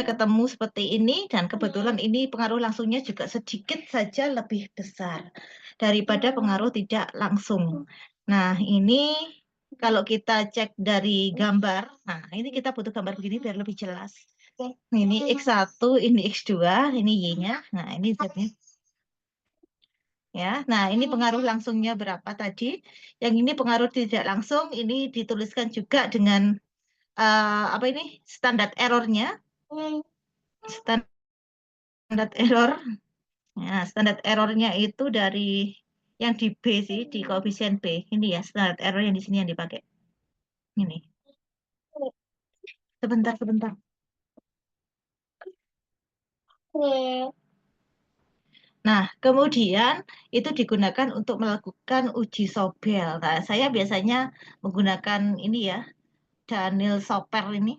Speaker 2: ketemu seperti ini dan kebetulan ini pengaruh langsungnya juga sedikit saja lebih besar daripada pengaruh tidak langsung. Nah, ini kalau kita cek dari gambar, nah ini kita butuh gambar begini biar lebih jelas. Ini X1, ini X2, ini Y-nya, nah ini Z-nya. Ya, nah ini pengaruh langsungnya berapa tadi? Yang ini pengaruh tidak langsung, ini dituliskan juga dengan apa ini standar errornya, standar error. Nah, standar errornya itu dari yang di B sih, di koefisien B. Ini ya standar error yang di sini yang dipakai. Ini. Sebentar, sebentar. Nah, kemudian itu digunakan untuk melakukan uji Sobel. Nah, saya biasanya menggunakan ini ya, Daniel Soper ini.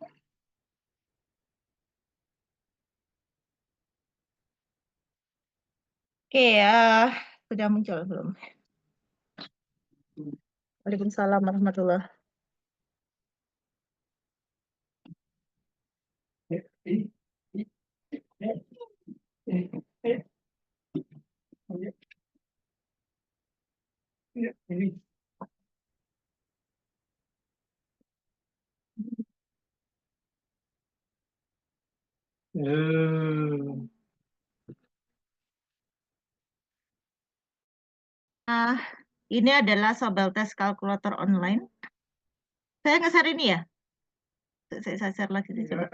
Speaker 2: Oke, sudah muncul belum? Waalaikumsalam warahmatullahi. Ini adalah Sobel Test Calculator online. Saya nge-share ini ya? Saya share lagi sih, coba.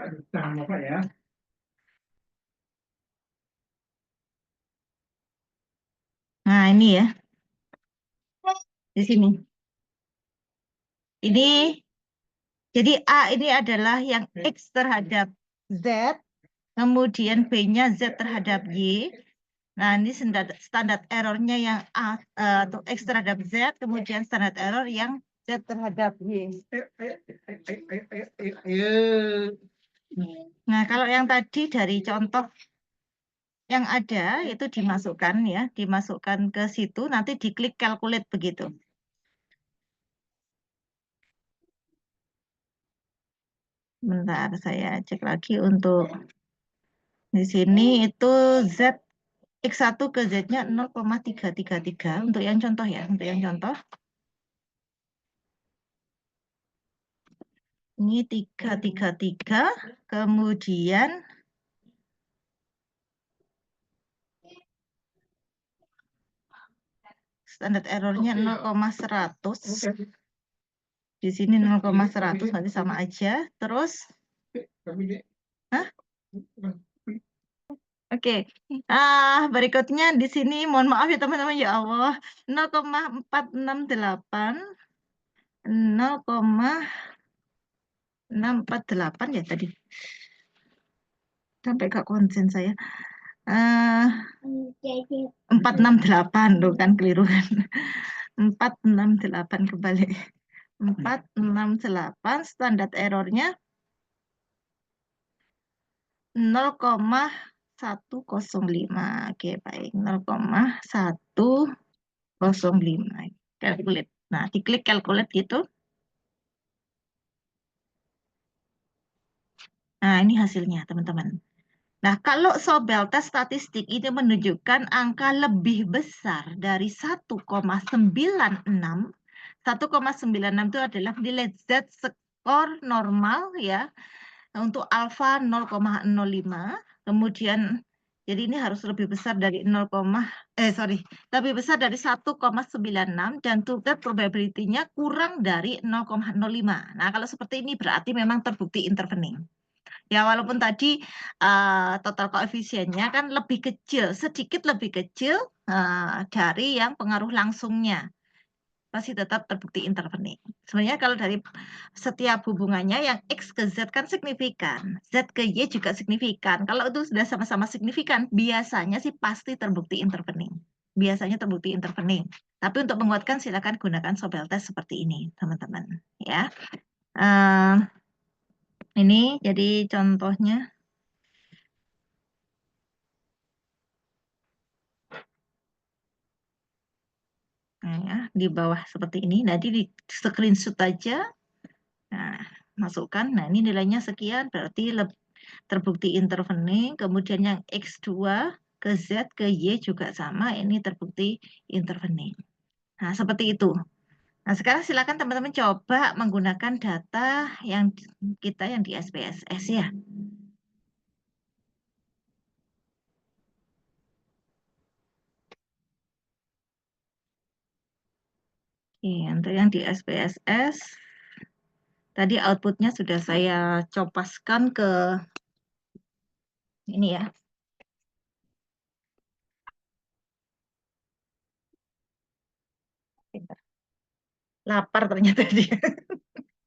Speaker 2: Nah, ini ya. Di sini. Ini, jadi A ini adalah yang X terhadap Z, kemudian B-nya Z terhadap Y. Nah, ini standar errornya yang A atau X terhadap Z, kemudian standar error yang Z terhadap Y. Nah, kalau yang tadi dari contoh yang ada itu dimasukkan ya, dimasukkan ke situ, nanti diklik calculate begitu. Bentar, saya cek lagi untuk di sini itu Z X1 ke Z-nya 0,333 untuk yang contoh ya, untuk yang contoh. Ini 333, kemudian standar errornya 0,100. Di sini 0,100 berarti sama aja. Terus, hah? Oke, berikutnya di sini mohon maaf ya teman-teman ya Allah, 0,468, 0,648 ya tadi. Sampai gak konsen saya. 468 loh kan keliru kan. 468 kebalik. 468 standar errornya 0,105. Oke, baik. 0,105. Calculate. Nah, diklik calculate gitu. Nah, ini hasilnya, teman-teman. Nah, kalau Sobel tes statistik ini menunjukkan angka lebih besar dari 1,96. 1,96 itu adalah nilai Z skor normal ya. Untuk alfa 0,05. Kemudian jadi ini harus lebih besar dari lebih besar dari 1,96 dan two-third probability-nya kurang dari 0,05. Nah, kalau seperti ini berarti memang terbukti intervening. Ya, walaupun tadi total koefisiennya kan lebih kecil, sedikit lebih kecil dari yang pengaruh langsungnya. Pasti tetap terbukti intervening. Sebenarnya kalau dari setiap hubungannya yang X ke Z kan signifikan, Z ke Y juga signifikan. Kalau itu sudah sama-sama signifikan, biasanya sih pasti terbukti intervening. Biasanya terbukti intervening. Tapi untuk menguatkan silakan gunakan Sobel test seperti ini, teman-teman. Ya. Ini jadi contohnya. Nah, ya, di bawah seperti ini. Nanti di screenshot aja. Nah, masukkan. Nah, ini nilainya sekian, berarti terbukti intervening. Kemudian yang X2 ke Z ke Y juga sama. Ini terbukti intervening. Nah, seperti itu. Nah, sekarang silakan teman-teman coba menggunakan data yang kita yang di SPSS ya. Untuk yang di SPSS, tadi outputnya sudah saya copaskan ke ini ya. Bentar. Lapar ternyata dia.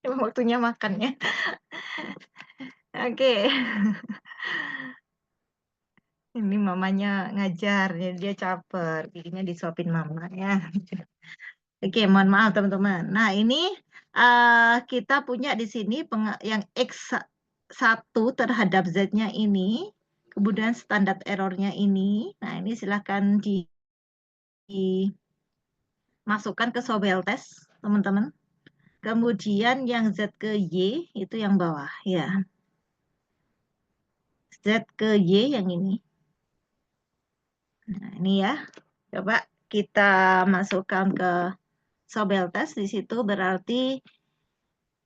Speaker 2: Waktunya makannya. Oke. Ini mamanya ngajar, jadi dia caper. Giginya disuapin mama ya. Oke, mohon maaf teman-teman. Nah, ini kita punya di sini yang X1 terhadap Z-nya ini. Kemudian standar errornya ini. Nah, ini silahkan dimasukkan ke Sobel test, teman-teman. Kemudian yang Z ke Y itu yang bawah, ya. Z ke Y yang ini. Nah, ini ya. Coba kita masukkan ke Sobel test. Di situ berarti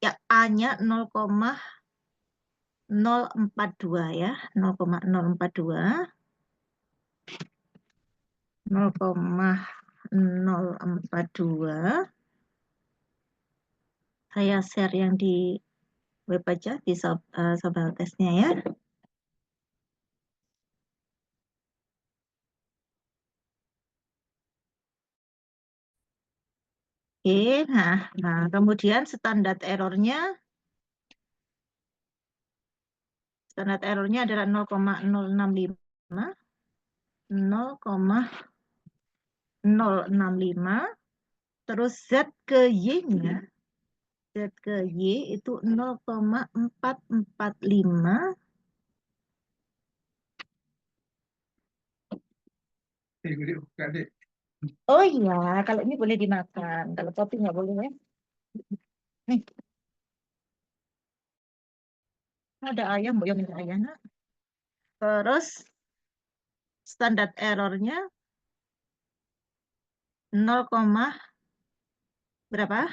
Speaker 2: ya A-nya 0,042 ya. 0,042. 0,042. Saya share yang di web aja di Sobel testnya ya. Oke, nah kemudian standar errornya adalah 0,065. 0,065. Terus Z ke Y-nya. Z ke Y itu 0,445. Oh iya, kalau ini boleh dimakan. Kalau kopi nggak boleh ya. Nih, ada ayam, Bu, yang minta ayam. Nak. Terus standar errornya 0, berapa?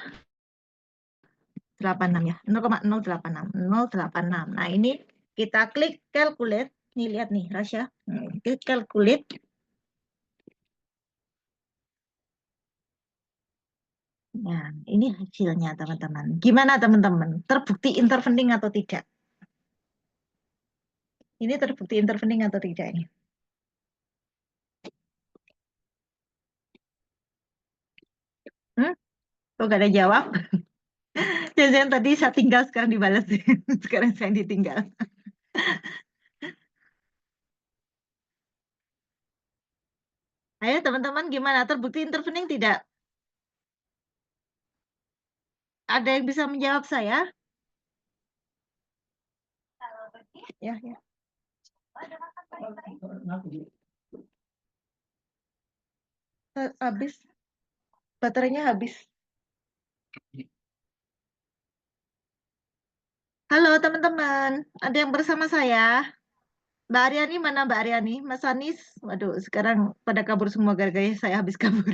Speaker 2: 86 ya. 0,086. 086. Nah, ini kita klik calculate. Nih, lihat nih, Rasya. Klik calculate. Nah, ini hasilnya, teman-teman. Gimana, teman-teman? Terbukti intervening atau tidak? Ini terbukti intervening atau tidak ini? Kok gak ada jawab? Jangan tadi saya tinggal, sekarang dibalas. Sekarang saya ditinggal. Ayo teman-teman, gimana? Terbukti intervening tidak? Ada yang bisa menjawab saya? Ya, ya. Habis. Baterainya habis. Halo teman-teman, ada yang bersama saya? Mbak Aryani mana Mbak Aryani? Mas Anis? Waduh, sekarang pada kabur semua gara-gara saya habis kabur.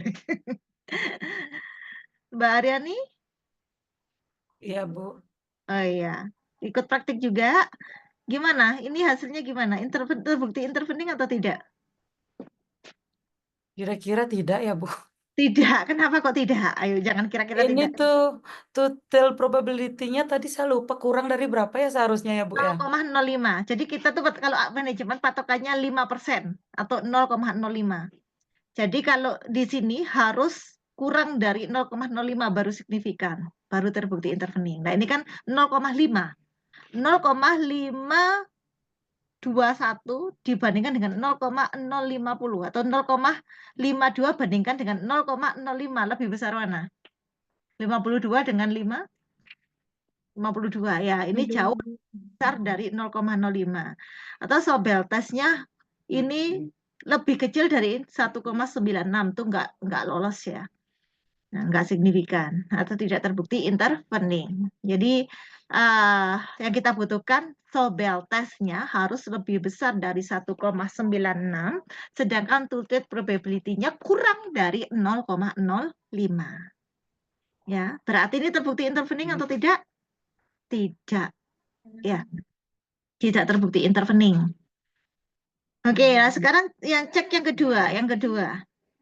Speaker 2: Mbak Aryani?
Speaker 4: Iya, Bu.
Speaker 2: Oh iya, ikut praktik juga. Gimana? Ini hasilnya gimana? Terbukti intervening atau tidak?
Speaker 4: Kira-kira tidak ya, Bu.
Speaker 2: Tidak. Kenapa kok tidak? Ayo, jangan kira-kira
Speaker 4: Ini
Speaker 2: tidak.
Speaker 4: tuh total probability-nya tadi saya lupa kurang dari berapa ya seharusnya ya, Bu ya?
Speaker 2: 0,05. Jadi kita tuh kalau manajemen patokannya 5% atau 0,05. Jadi kalau di sini harus kurang dari 0,05 baru signifikan, baru terbukti intervening. Nah, ini kan 0,5. 0,521 dibandingkan dengan 0,050 atau 0,52 bandingkan dengan 0,05, lebih besar mana? 52 dengan 52 ya, ini jauh besar dari 0,05. Atau Sobel tesnya ini lebih kecil dari 1,96 tuh nggak lolos ya. Nah, nggak signifikan atau tidak terbukti intervening. Jadi yang kita butuhkan Sobel tesnya harus lebih besar dari 1,96, sedangkan total probability-nya kurang dari 0,05. Ya, berarti ini terbukti intervening atau tidak? Tidak. Ya, tidak terbukti intervening. Oke, nah sekarang yang cek yang kedua,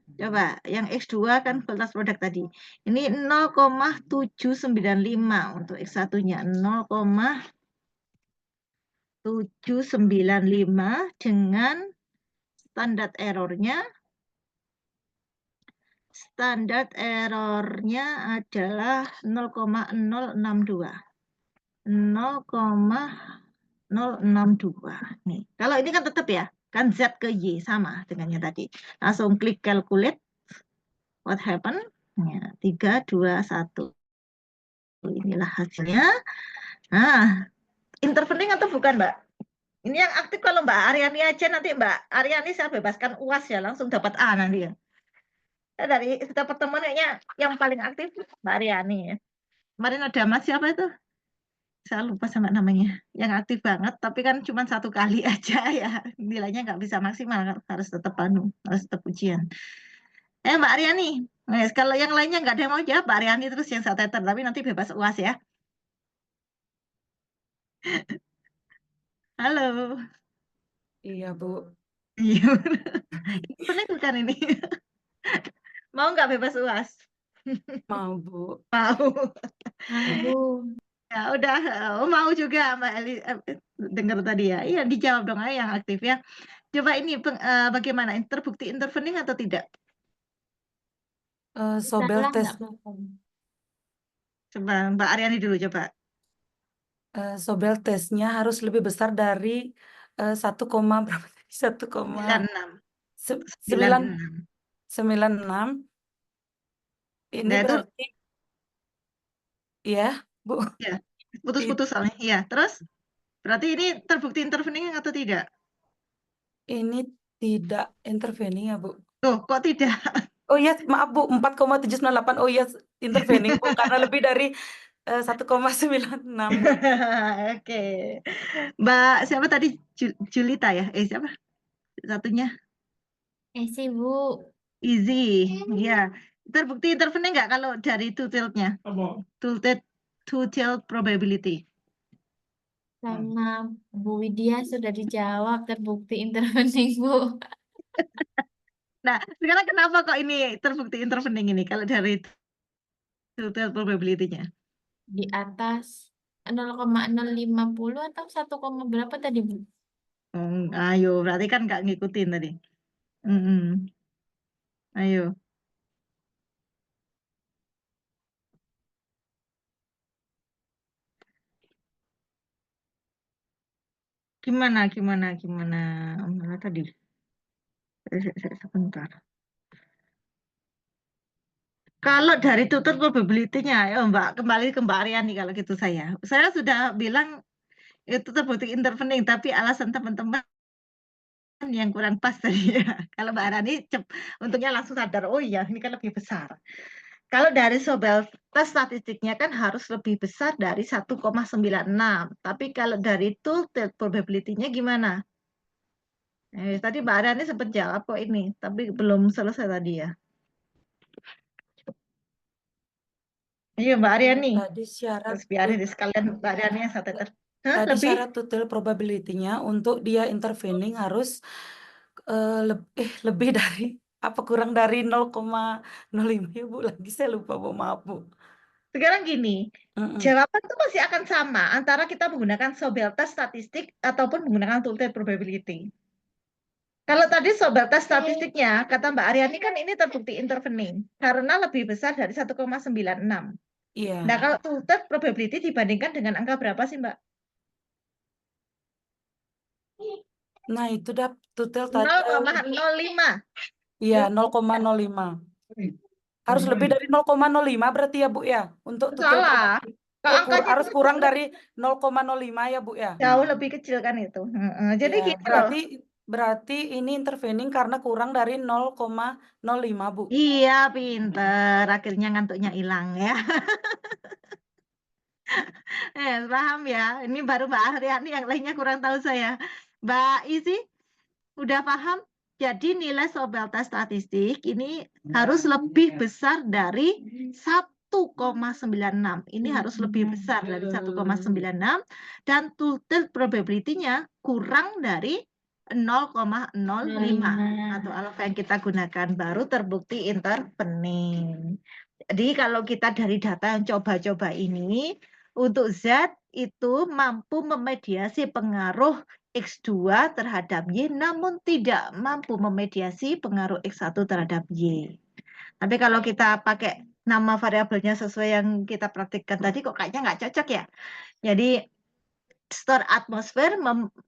Speaker 2: Coba, yang X2 kan kualitas produk tadi. Ini 0,795 untuk X1-nya. 0,795 dengan standar errornya. Standar errornya adalah 0,062. 0,062. Nih, kalau ini kan tetap ya, kan Z ke Y sama dengan yang tadi. Langsung klik calculate. What happened? Ya, 3, 2, 1. Inilah hasilnya. Nah, intervening atau bukan, Mbak? Ini yang aktif kalau Mbak Aryani aja, nanti Mbak Aryani saya bebaskan UAS ya, langsung dapat A nanti ya. Dari kita pertemuan kayaknya yang paling aktif Mbak Aryani ya. Kemarin ada Mas siapa itu? Saya lupa sama namanya. Yang aktif banget, tapi kan cuma 1 kali aja ya. Nilainya nggak bisa maksimal, harus tetap harus tetap ujian. Mbak Aryani, kalau yang lainnya nggak ada yang mau jawab, Mbak Aryani terus yang saya teter, tapi nanti bebas UAS ya. Halo.
Speaker 4: Iya, Bu.
Speaker 2: Iya. Ini bukan ini. Mau nggak bebas UAS?
Speaker 4: Mau, Bu.
Speaker 2: Mau.
Speaker 5: Aku
Speaker 2: Ya udah, mau juga Mbak Eli dengar tadi ya. Iya, dijawab dong aja yang aktif ya. Coba ini bagaimana? Terbukti intervening atau tidak?
Speaker 4: Sobel
Speaker 5: salah
Speaker 4: tes
Speaker 5: nggak apa-apa.
Speaker 2: Coba Mbak Aryani dulu coba.
Speaker 4: Sobel tesnya harus lebih besar dari 1, berapa tadi?
Speaker 2: 96.
Speaker 4: 1,96. Ini
Speaker 2: Nah, itu
Speaker 4: berarti ya, Bu.
Speaker 2: ya putus-putus soalnya. Iya, terus berarti ini terbukti intervening atau tidak?
Speaker 4: Ini tidak intervening ya, Bu.
Speaker 2: Tuh, kok tidak?
Speaker 4: Oh iya, maaf Bu, 4,798. Oh iya, intervening Bu, karena lebih dari 1,96 Bu.
Speaker 2: Oke. Mbak siapa tadi? Julita ya? Siapa? Satunya?
Speaker 5: Sih, Bu.
Speaker 2: Easy. Ya. Terbukti intervening nggak kalau dari two-tilt-nya? Two-tilt probability.
Speaker 5: Sama Bu Widya sudah dijawab terbukti intervening, Bu.
Speaker 2: Nah, sekarang kenapa kok ini terbukti intervening ini kalau dari two-tilt probability-nya?
Speaker 5: Di atas 0,050 atau 1, berapa tadi, Bu?
Speaker 2: Ayo, berarti kan nggak ngikutin tadi. Ayo. Gimana? Mana tadi? Sebentar. Kalau dari tutur probability-nya, ayo Mbak, kembali ke Mbak Aryani kalau gitu saya. Saya sudah bilang itu terbukti intervening, tapi alasan teman-teman yang kurang pas tadi ya. Kalau Mbak Aryani untungnya langsung sadar, oh iya ini kan lebih besar. Kalau dari Sobel tes statistiknya kan harus lebih besar dari 1,96. Tapi kalau dari tilted probability-nya gimana? Tadi Mbak Aryani sempat jawab kok ini, tapi belum selesai tadi ya. Iya Mbak Aryani.
Speaker 4: Tadi syarat
Speaker 2: Terus biarin deh sekalian Mbak Aryani yang satu ter. Hah,
Speaker 4: tadi
Speaker 2: lebih?
Speaker 4: syarat total probability-nya untuk dia intervening harus lebih dari apa kurang dari 0,05 ya Bu, lagi saya lupa Bu, maaf Bu.
Speaker 2: Sekarang gini,
Speaker 4: Mm-mm.
Speaker 2: jawaban itu masih akan sama antara kita menggunakan Sobel tes statistik ataupun menggunakan tilted probability. Kalau tadi Sobel tes statistiknya, kata Mbak Aryani kan ini terbukti intervening karena lebih besar dari 1,96.
Speaker 4: Iya.
Speaker 2: Nah, kalau tilted probability dibandingkan dengan angka berapa sih, Mbak?
Speaker 4: Nah, itu dah total tadi
Speaker 2: 0,05.
Speaker 4: iya 0,05. Harus lebih dari 0,05 berarti ya Bu ya untuk total
Speaker 2: Salah. Kalau angkanya
Speaker 4: harus kurang dari 0,05 ya Bu ya.
Speaker 2: jauh lebih kecil kan itu. Jadi
Speaker 4: Ya,
Speaker 2: gitu loh.
Speaker 4: berarti ini intervening karena kurang dari 0,05 Bu.
Speaker 2: Iya, pinter. Akhirnya ngantuknya hilang ya. Paham ya. Ini baru Mbak Aryani, yang lainnya kurang tahu saya. Mbak Isi, udah paham? Jadi nilai Sobel tes statistik ini harus lebih besar dari 1,96. Ini harus lebih besar dari 1,96 dan tilted probability-nya kurang dari 0,05 atau alfa yang kita gunakan baru terbukti intervening. Jadi kalau kita dari data yang coba-coba ini untuk Z itu mampu memediasi pengaruh X2 terhadap Y namun tidak mampu memediasi pengaruh X1 terhadap Y. Tapi kalau kita pakai nama variabelnya sesuai yang kita praktikkan tadi kok kayaknya nggak cocok ya. Jadi store atmosfer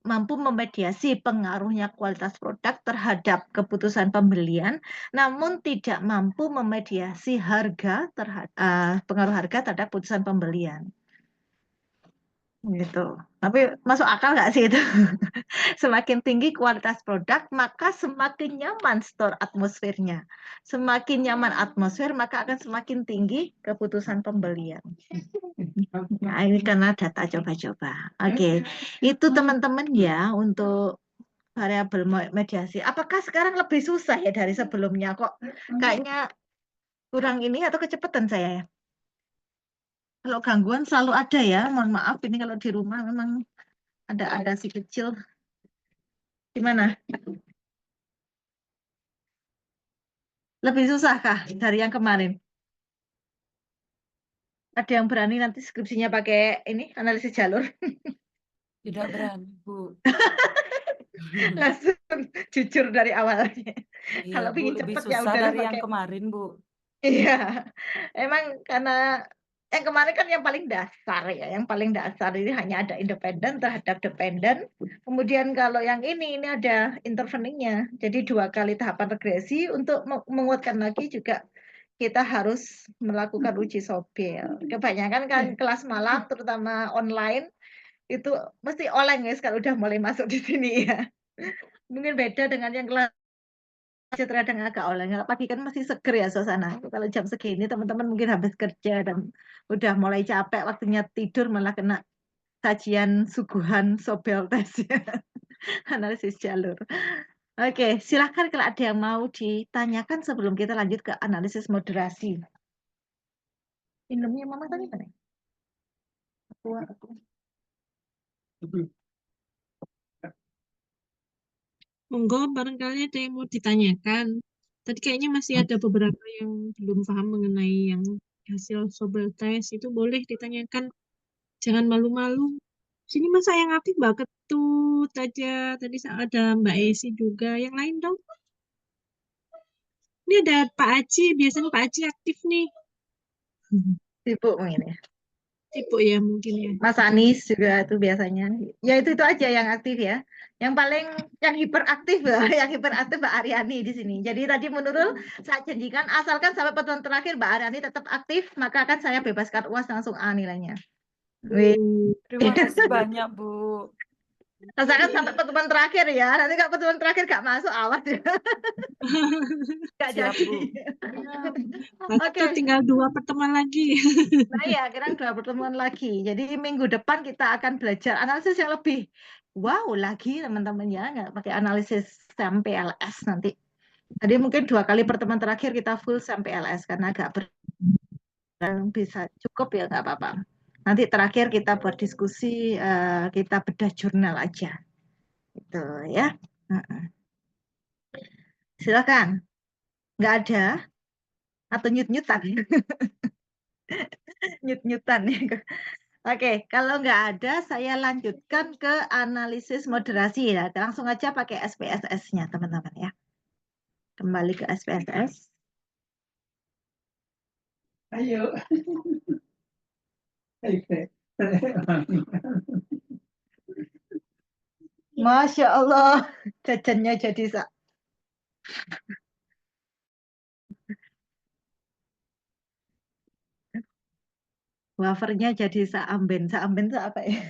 Speaker 2: mampu memediasi pengaruhnya kualitas produk terhadap keputusan pembelian, namun tidak mampu memediasi harga pengaruh harga terhadap keputusan pembelian. Gitu. Tapi masuk akal nggak sih itu? Semakin tinggi kualitas produk, maka semakin nyaman store atmosfernya. Semakin nyaman atmosfer, maka akan semakin tinggi keputusan pembelian. Nah, ini karena data coba-coba. Oke, itu teman-teman ya untuk variabel mediasi. Apakah sekarang lebih susah ya dari sebelumnya? Kok kayaknya kurang ini atau kecepatan saya ya? Kalau gangguan selalu ada ya. Mohon maaf ini kalau di rumah memang ada si kecil. Gimana? Lebih susah kah dari yang kemarin? Ada yang berani nanti skripsinya pakai ini analisis jalur?
Speaker 4: Tidak berani, Bu.
Speaker 2: Langsung jujur dari awalnya.
Speaker 4: Iya,
Speaker 2: Kalau
Speaker 4: Bu,
Speaker 2: ingin
Speaker 4: lebih
Speaker 2: cepet ya
Speaker 4: susah
Speaker 2: udah
Speaker 4: dari yang
Speaker 2: pakai.
Speaker 4: kemarin, Bu.
Speaker 2: Iya, emang karena yang kemarin kan yang paling dasar ya, yang paling dasar ini hanya ada independen terhadap dependen. Kemudian kalau yang ini ada interveningnya. Jadi 2 kali tahapan regresi untuk menguatkan lagi juga kita harus melakukan uji Sobel. Kebanyakan kan kelas malam terutama online itu mesti oleng guys kalau udah mulai masuk di sini ya. Mungkin beda dengan yang kelas terkadang agak oleng. Kalau pagi kan masih seger ya suasana. Kalau jam segini teman-teman mungkin habis kerja dan udah mulai capek waktunya tidur malah kena kajian suguhan Sobel tes analisis jalur. Oke, silahkan kalau ada yang mau ditanyakan sebelum kita lanjut ke analisis moderasi. Minumnya mama tadi mana? Aku.
Speaker 1: Monggo, barangkali ada yang mau ditanyakan. Tadi kayaknya masih ada beberapa yang belum paham mengenai yang hasil Sobel tes. Itu boleh ditanyakan. Jangan malu-malu. Sini masa yang aktif Mbak Ketut aja. Tadi ada Mbak Esi juga. Yang lain dong. Ini ada Pak Aji. Biasanya Pak Aji aktif nih.
Speaker 2: Sibuk mungkin ya.
Speaker 1: Sibuk ya mungkin ya.
Speaker 2: Mas Anies juga itu biasanya. Ya itu aja yang aktif ya. Yang paling yang hiperaktif yang hiperaktif Mbak Aryani di sini. Jadi tadi menurut saya janjikan asalkan sampai pertemuan terakhir Mbak Aryani tetap aktif, maka akan saya bebaskan UAS langsung A nilainya.
Speaker 4: Terima kasih banyak, Bu.
Speaker 2: Asalkan sampai pertemuan terakhir ya. Nanti kalau pertemuan terakhir gak masuk, awas ya. Gak
Speaker 4: Siap,
Speaker 2: jadi.
Speaker 4: Bu.
Speaker 2: Oke.
Speaker 1: Tinggal 2 pertemuan lagi.
Speaker 2: Nah ya, kira 2 pertemuan lagi. Jadi minggu depan kita akan belajar analisis yang lebih wow lagi teman-teman ya. Nggak pakai analisis sampai LS nanti. Jadi mungkin 2 kali pertemuan terakhir kita full sampai LS karena agak bisa cukup ya nggak apa-apa. Nanti terakhir kita buat diskusi, kita bedah jurnal aja. Gitu ya. Silakan. Nggak ada atau nyut-nyutan. Nyut-nyutan ya. Oke, kalau nggak ada, saya lanjutkan ke analisis moderasi ya. Langsung aja pakai SPSS-nya, teman-teman ya. Kembali ke SPSS.
Speaker 3: Ayo.
Speaker 2: Masya Allah, jajannya jadi wafernya jadi seamben. Seamben itu apa ya?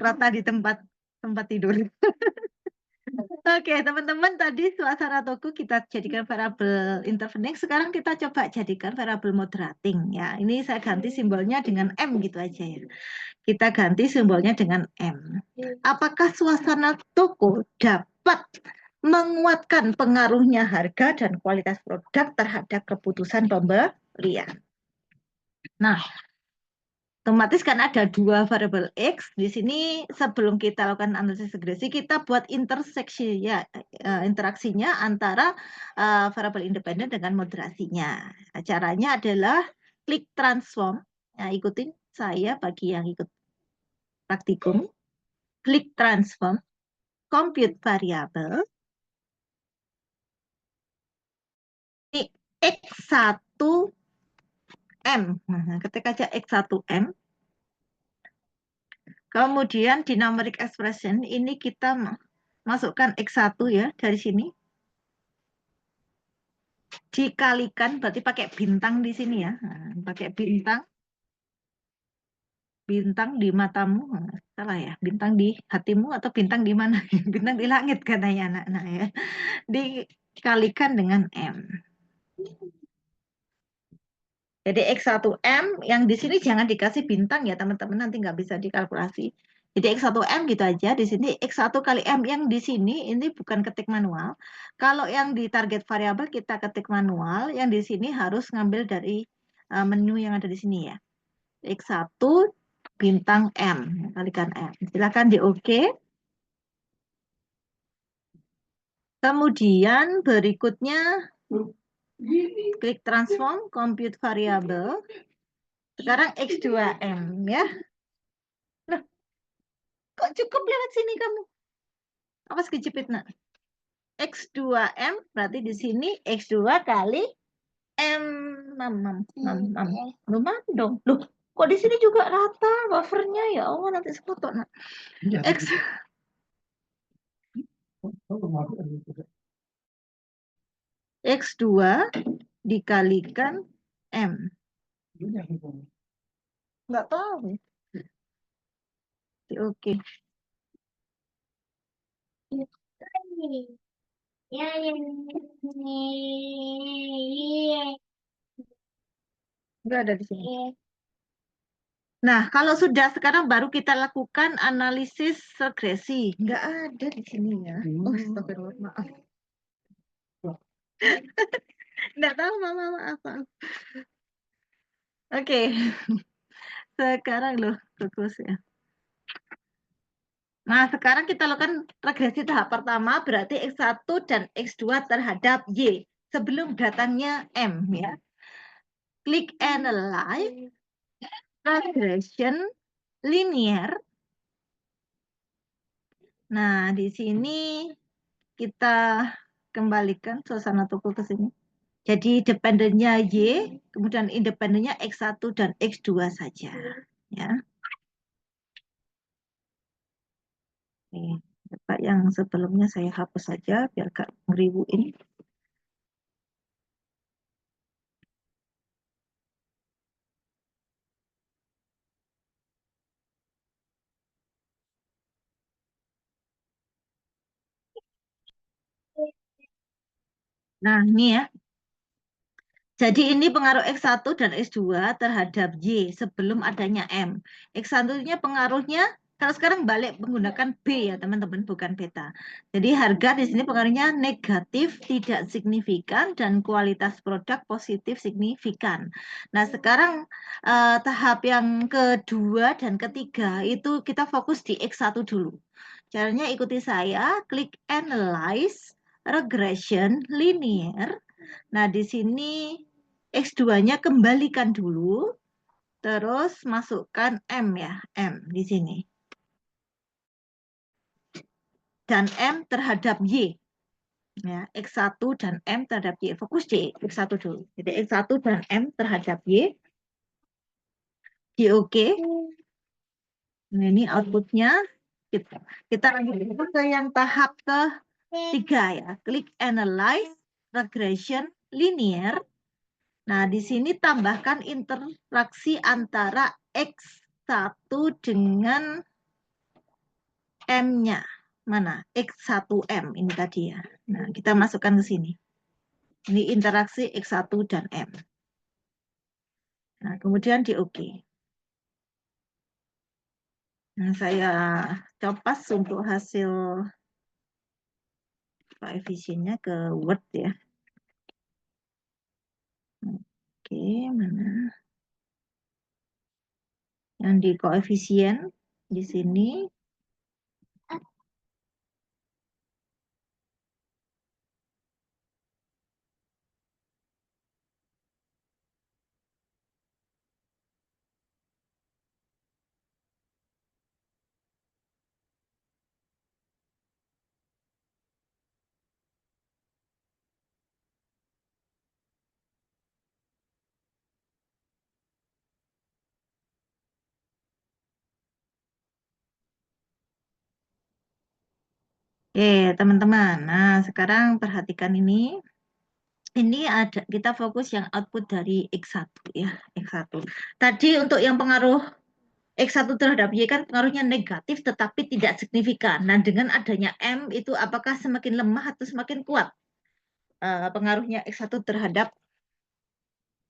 Speaker 2: Rata di tempat tidur. Oke, teman-teman, tadi suasana toko kita jadikan variabel intervening. Sekarang kita coba jadikan variabel moderating ya. Ini saya ganti simbolnya dengan M gitu aja ya. Kita ganti simbolnya dengan M. Apakah suasana toko dapat menguatkan pengaruhnya harga dan kualitas produk terhadap keputusan pembelian? Nah, Otomatis kan ada dua variabel X. Di sini sebelum kita lakukan analisis regresi, kita buat interseksi ya, interaksinya antara variabel independen dengan moderasinya. Nah, caranya adalah klik transform. Nah, ikutin saya bagi yang ikut praktikum. Klik transform, compute variabel. Ini X1M. Nah, ketik aja X1M. Kemudian di numeric expression ini kita masukkan X1 ya dari sini. Dikalikan berarti pakai bintang di sini ya. Nah, pakai bintang di matamu. Nah, salah ya, bintang di hatimu atau bintang di mana? Bintang di langit katanya anak-anak ya. Dikalikan dengan M. Jadi X1M yang di sini jangan dikasih bintang ya teman-teman, nanti nggak bisa dikalkulasi. Jadi X1M gitu aja, di sini X1 kali M yang di sini ini bukan ketik manual. Kalau yang di target variabel kita ketik manual, yang di sini harus ngambil dari menu yang ada di sini ya. X1 bintang M, kalikan M. Silakan di OK. Kemudian berikutnya klik transform, compute variable. Sekarang X2M ya. Loh, kok cukup lewat sini kamu? Awas kejepit nak. X2M berarti di sini X2 kali M. Lumayan dong. Loh, kok di sini juga rata buffernya ya Allah nanti sekotok nak. X X2 dikalikan M. Nggak tahu. Oke. Nggak ada di sini. Nah, kalau sudah sekarang baru kita lakukan analisis regresi. Nggak ada di sini ya. Oh, astagfirullah, maaf. Nggak tahu, mama, maaf. Oke. Sekarang loh, fokus ya. Nah, sekarang kita lakukan regresi tahap pertama, berarti X1 dan X2 terhadap Y. Sebelum datangnya M ya. Klik Analyze, Regression, Linear. Nah, di sini kita kembalikan suasana toko ke sini. Jadi dependennya Y, kemudian independennya X1 dan X2 saja. Ya. Oke, yang sebelumnya saya hapus saja biar gak ngeribuin. Nah, ini ya. Jadi ini pengaruh X1 dan X2 terhadap Y sebelum adanya M. X1-nya pengaruhnya, kalau sekarang balik menggunakan B ya teman-teman, bukan beta. Jadi harga di sini pengaruhnya negatif, tidak signifikan, dan kualitas produk positif signifikan. Nah sekarang tahap yang kedua dan ketiga itu kita fokus di X1 dulu. Caranya ikuti saya, klik Analyze, Regression, Linear. Nah, di sini X2-nya kembalikan dulu, terus masukkan M ya, M di sini. Dan M terhadap Y. Ya, X1 dan M terhadap Y. Fokus di X1 dulu. Jadi X1 dan M terhadap Y. Di OK. Nah, ini outputnya. Kita lanjut ke yang tahap ketiga ya. Klik Analyze, Regression, Linear. Nah, di sini tambahkan interaksi antara X1 dengan M-nya. Mana? X1M ini tadi ya. Nah, kita masukkan ke sini. Ini interaksi X1 dan M. Nah, kemudian di OK. Nah, saya copas untuk hasil koefisiennya ke Word ya. Oke, mana? yang di koefisien di sini. Teman-teman. Nah, sekarang perhatikan ini. Ini ada kita fokus yang output dari X1 ya, X1. Tadi untuk yang pengaruh X1 terhadap Y kan pengaruhnya negatif tetapi tidak signifikan. Nah, dengan adanya M itu apakah semakin lemah atau semakin kuat pengaruhnya X1 terhadap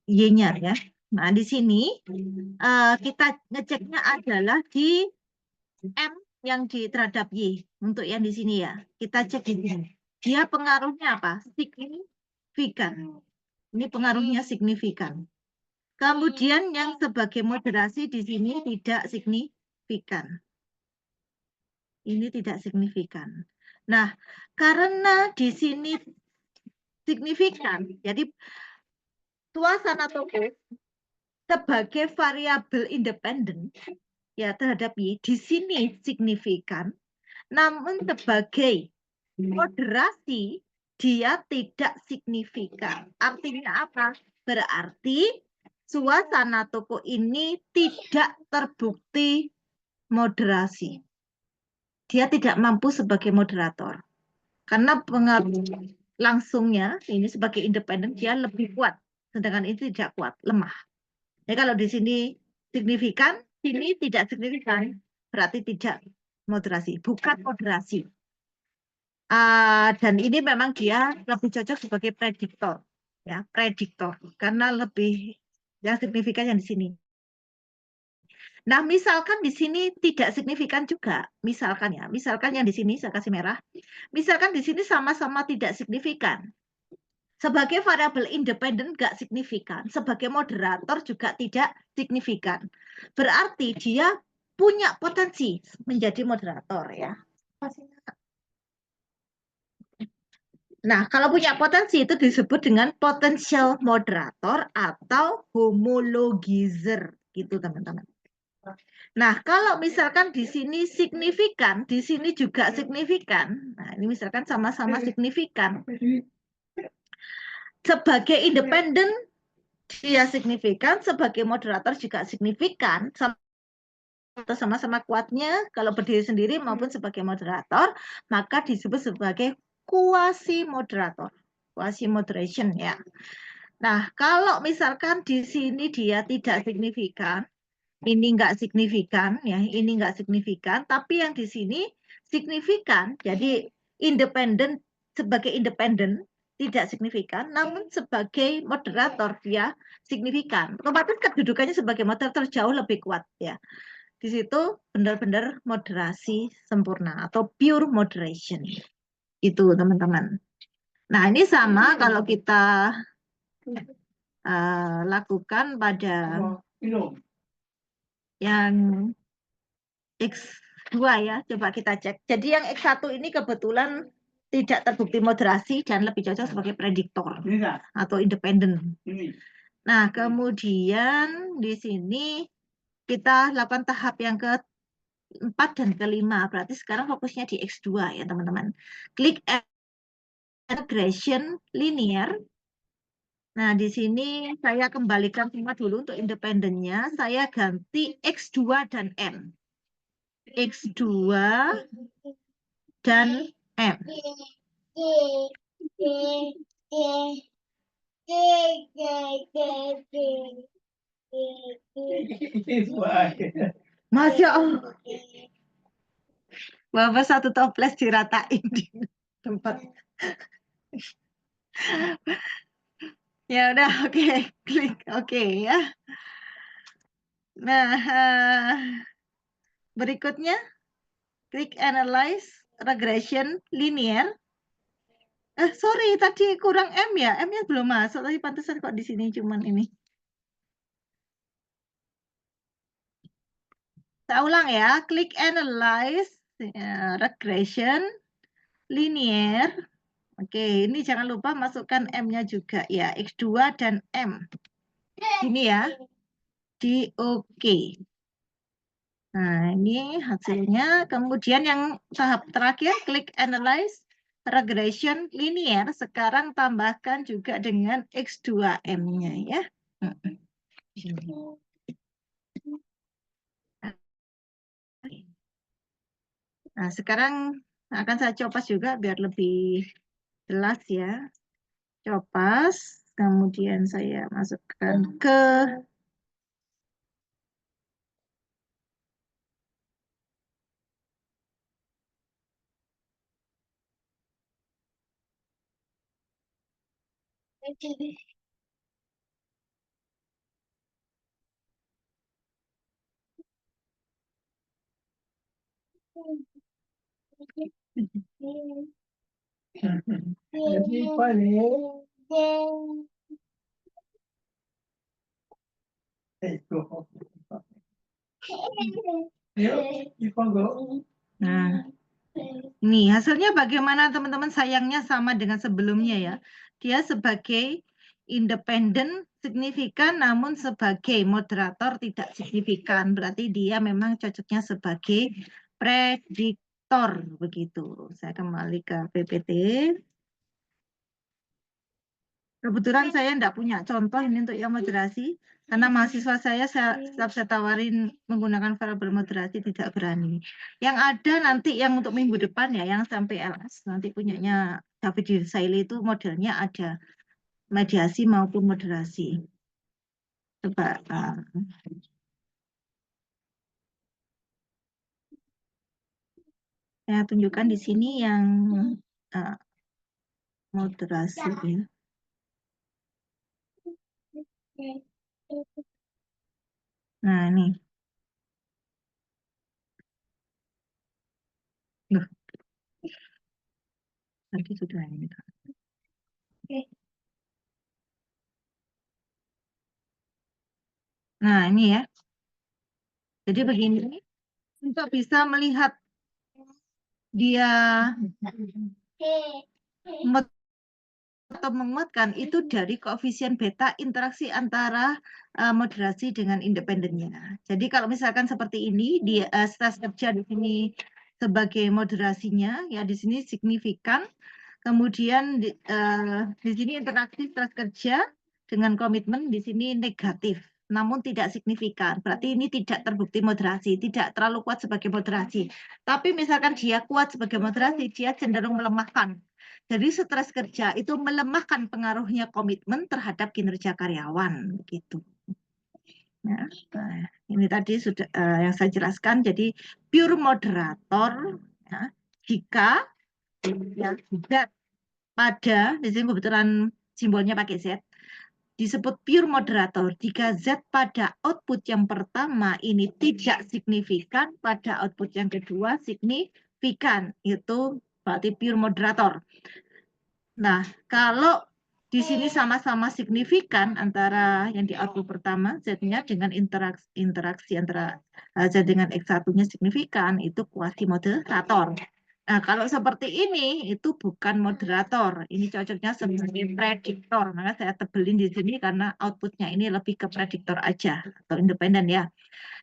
Speaker 2: Y-nya ya. Nah, di sini kita ngeceknya adalah di M yang terhadap Y. Untuk yang di sini ya, kita cek di sini. Dia pengaruhnya apa? Signifikan. Ini pengaruhnya signifikan. Kemudian yang sebagai moderasi di sini tidak signifikan. Ini tidak signifikan. Nah, karena di sini signifikan, jadi suasana toko sebagai variabel independen ya terhadap Y di sini signifikan, namun sebagai moderasi dia tidak signifikan. Artinya apa? Berarti suasana toko ini tidak terbukti moderasi. Dia tidak mampu sebagai moderator. Karena pengaruh langsungnya ini sebagai independen dia lebih kuat. Sedangkan ini tidak kuat, lemah. Ya, kalau di sini signifikan, sini tidak signifikan, berarti tidak moderasi, bukan moderasi. Dan ini memang dia lebih cocok sebagai prediktor, ya prediktor, karena lebih yang signifikan yang di sini. Nah, misalkan di sini tidak signifikan juga, misalkan yang di sini saya kasih merah, misalkan di sini sama-sama tidak signifikan. Sebagai variabel independen nggak signifikan, sebagai moderator juga tidak signifikan. Berarti dia punya potensi menjadi moderator ya. Nah, kalau punya potensi itu disebut dengan potential moderator atau homologizer gitu teman-teman. Nah, kalau misalkan di sini signifikan, di sini juga signifikan. Nah, ini misalkan sama-sama signifikan. Sebagai independen dia signifikan, sebagai moderator juga signifikan, atau sama-sama kuatnya kalau berdiri sendiri maupun sebagai moderator, maka disebut sebagai quasi moderator, quasi moderation ya. Nah, kalau misalkan di sini dia tidak signifikan, ini enggak signifikan ya, ini enggak signifikan, tapi yang di sini signifikan, jadi independen sebagai independen tidak signifikan, namun sebagai moderator dia signifikan. Otomatis kedudukannya sebagai moderator jauh lebih kuat ya. Di situ benar-benar moderasi sempurna atau pure moderation. Itu teman-teman. Nah, ini sama kalau kita lakukan pada yang X2 ya. Coba kita cek. Jadi yang X1 ini kebetulan tidak terbukti moderasi dan lebih cocok sebagai prediktor atau independen. Nah, kemudian di sini kita lakukan tahap yang ke-4 dan ke-5. Berarti sekarang fokusnya di X2 ya teman-teman. Klik regression linear. Nah, di sini saya kembalikan semua dulu untuk independennya. Saya ganti X2 dan M. X2 dan M. Masya Allah. Bapak satu toples diratain di tempat. Ya udah, oke. Klik oke ya. Nah, berikutnya klik analyze regression linear. Sorry, tadi kurang M ya. M-nya belum masuk, tapi pantesan kok di sini cuman ini. Saya ulang ya, klik analyze, regression, linear. Oke, ini jangan lupa masukkan M-nya juga ya, X2 dan M. Ini ya, di OK. Nah, ini hasilnya. Kemudian yang tahap terakhir, klik analyze, regression, linear. Sekarang tambahkan juga dengan X2M-nya ya. Nah, sekarang akan saya copas juga biar lebih jelas ya. Copas, kemudian saya masukkan ke Nah, ini hasilnya bagaimana teman-teman? Sayangnya sama dengan sebelumnya ya. Dia sebagai independen signifikan, namun sebagai moderator tidak signifikan. Berarti dia memang cocoknya sebagai prediktor begitu. Saya kembali ke PPT. Kebetulan saya tidak punya contoh ini untuk yang moderasi, karena mahasiswa saya setiap saya tawarin menggunakan variabel moderasi tidak berani. Yang ada nanti yang untuk minggu depan ya, yang sampai LS, nanti punyanya David Dirsaili itu modelnya ada mediasi maupun moderasi. Coba saya tunjukkan di sini yang moderasi ya. Nah ini. Loh. Tadi sudah ini. Nah ini ya. Jadi begini, untuk bisa melihat dia atau menguatkan itu dari koefisien beta interaksi antara moderasi dengan independennya. Jadi kalau misalkan seperti ini, dia stres kerja di sini sebagai moderasinya, ya di sini signifikan. Kemudian di sini interaksi stres kerja dengan komitmen di sini negatif, namun tidak signifikan. Berarti ini tidak terbukti moderasi, tidak terlalu kuat sebagai moderasi. Tapi misalkan dia kuat sebagai moderasi, dia cenderung melemahkan. Jadi stres kerja itu melemahkan pengaruhnya komitmen terhadap kinerja karyawan, begitu. Ya, ini tadi sudah yang saya jelaskan. Jadi pure moderator ya, jika ya, Z pada di sini kebetulan simbolnya pakai Z, disebut pure moderator jika Z pada output yang pertama ini tidak signifikan, pada output yang kedua signifikan. Itu berarti pure moderator. Nah, kalau di sini sama-sama signifikan antara yang di output pertama, Z-nya dengan interaksi antara Z dengan X1-nya signifikan, itu kuasi moderator. Nah, kalau seperti ini, itu bukan moderator. Ini cocoknya sebagai prediktor. Maka saya tebelin di sini karena outputnya ini lebih ke prediktor aja, atau independen ya.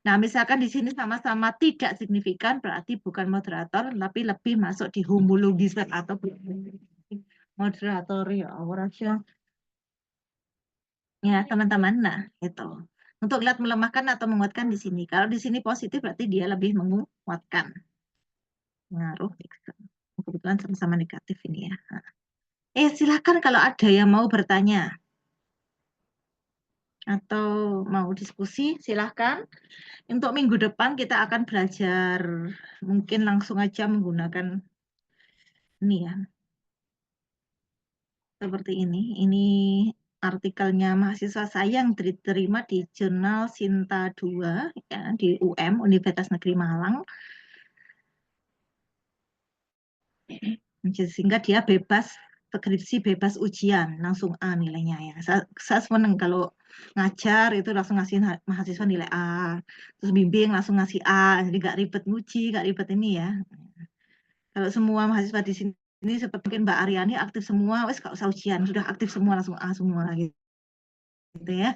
Speaker 2: Nah, misalkan di sini sama-sama tidak signifikan, berarti bukan moderator, tapi lebih masuk di homologizer atau moderator ya orangnya ya teman-teman. Nah itu untuk lihat melemahkan atau menguatkan di sini. Kalau di sini positif berarti dia lebih menguatkan. Ngaruh kebetulan sama-sama negatif ini ya. Silakan kalau ada yang mau bertanya atau mau diskusi silahkan. Untuk minggu depan kita akan belajar mungkin langsung aja menggunakan ini ya. Seperti ini. Ini artikelnya mahasiswa saya yang diterima di jurnal Sinta 2 ya, di UM, Universitas Negeri Malang. Sehingga dia bebas skripsi bebas ujian, langsung A nilainya ya. Saya seneng kalau ngajar itu langsung ngasih mahasiswa nilai A, terus bimbing langsung ngasih A, jadi nggak ribet nguji, nggak ribet ini ya. Kalau semua mahasiswa di sini seperti mungkin Mbak Aryani aktif semua, wes nggak usah ujian, sudah aktif semua langsung A semua gitu ya.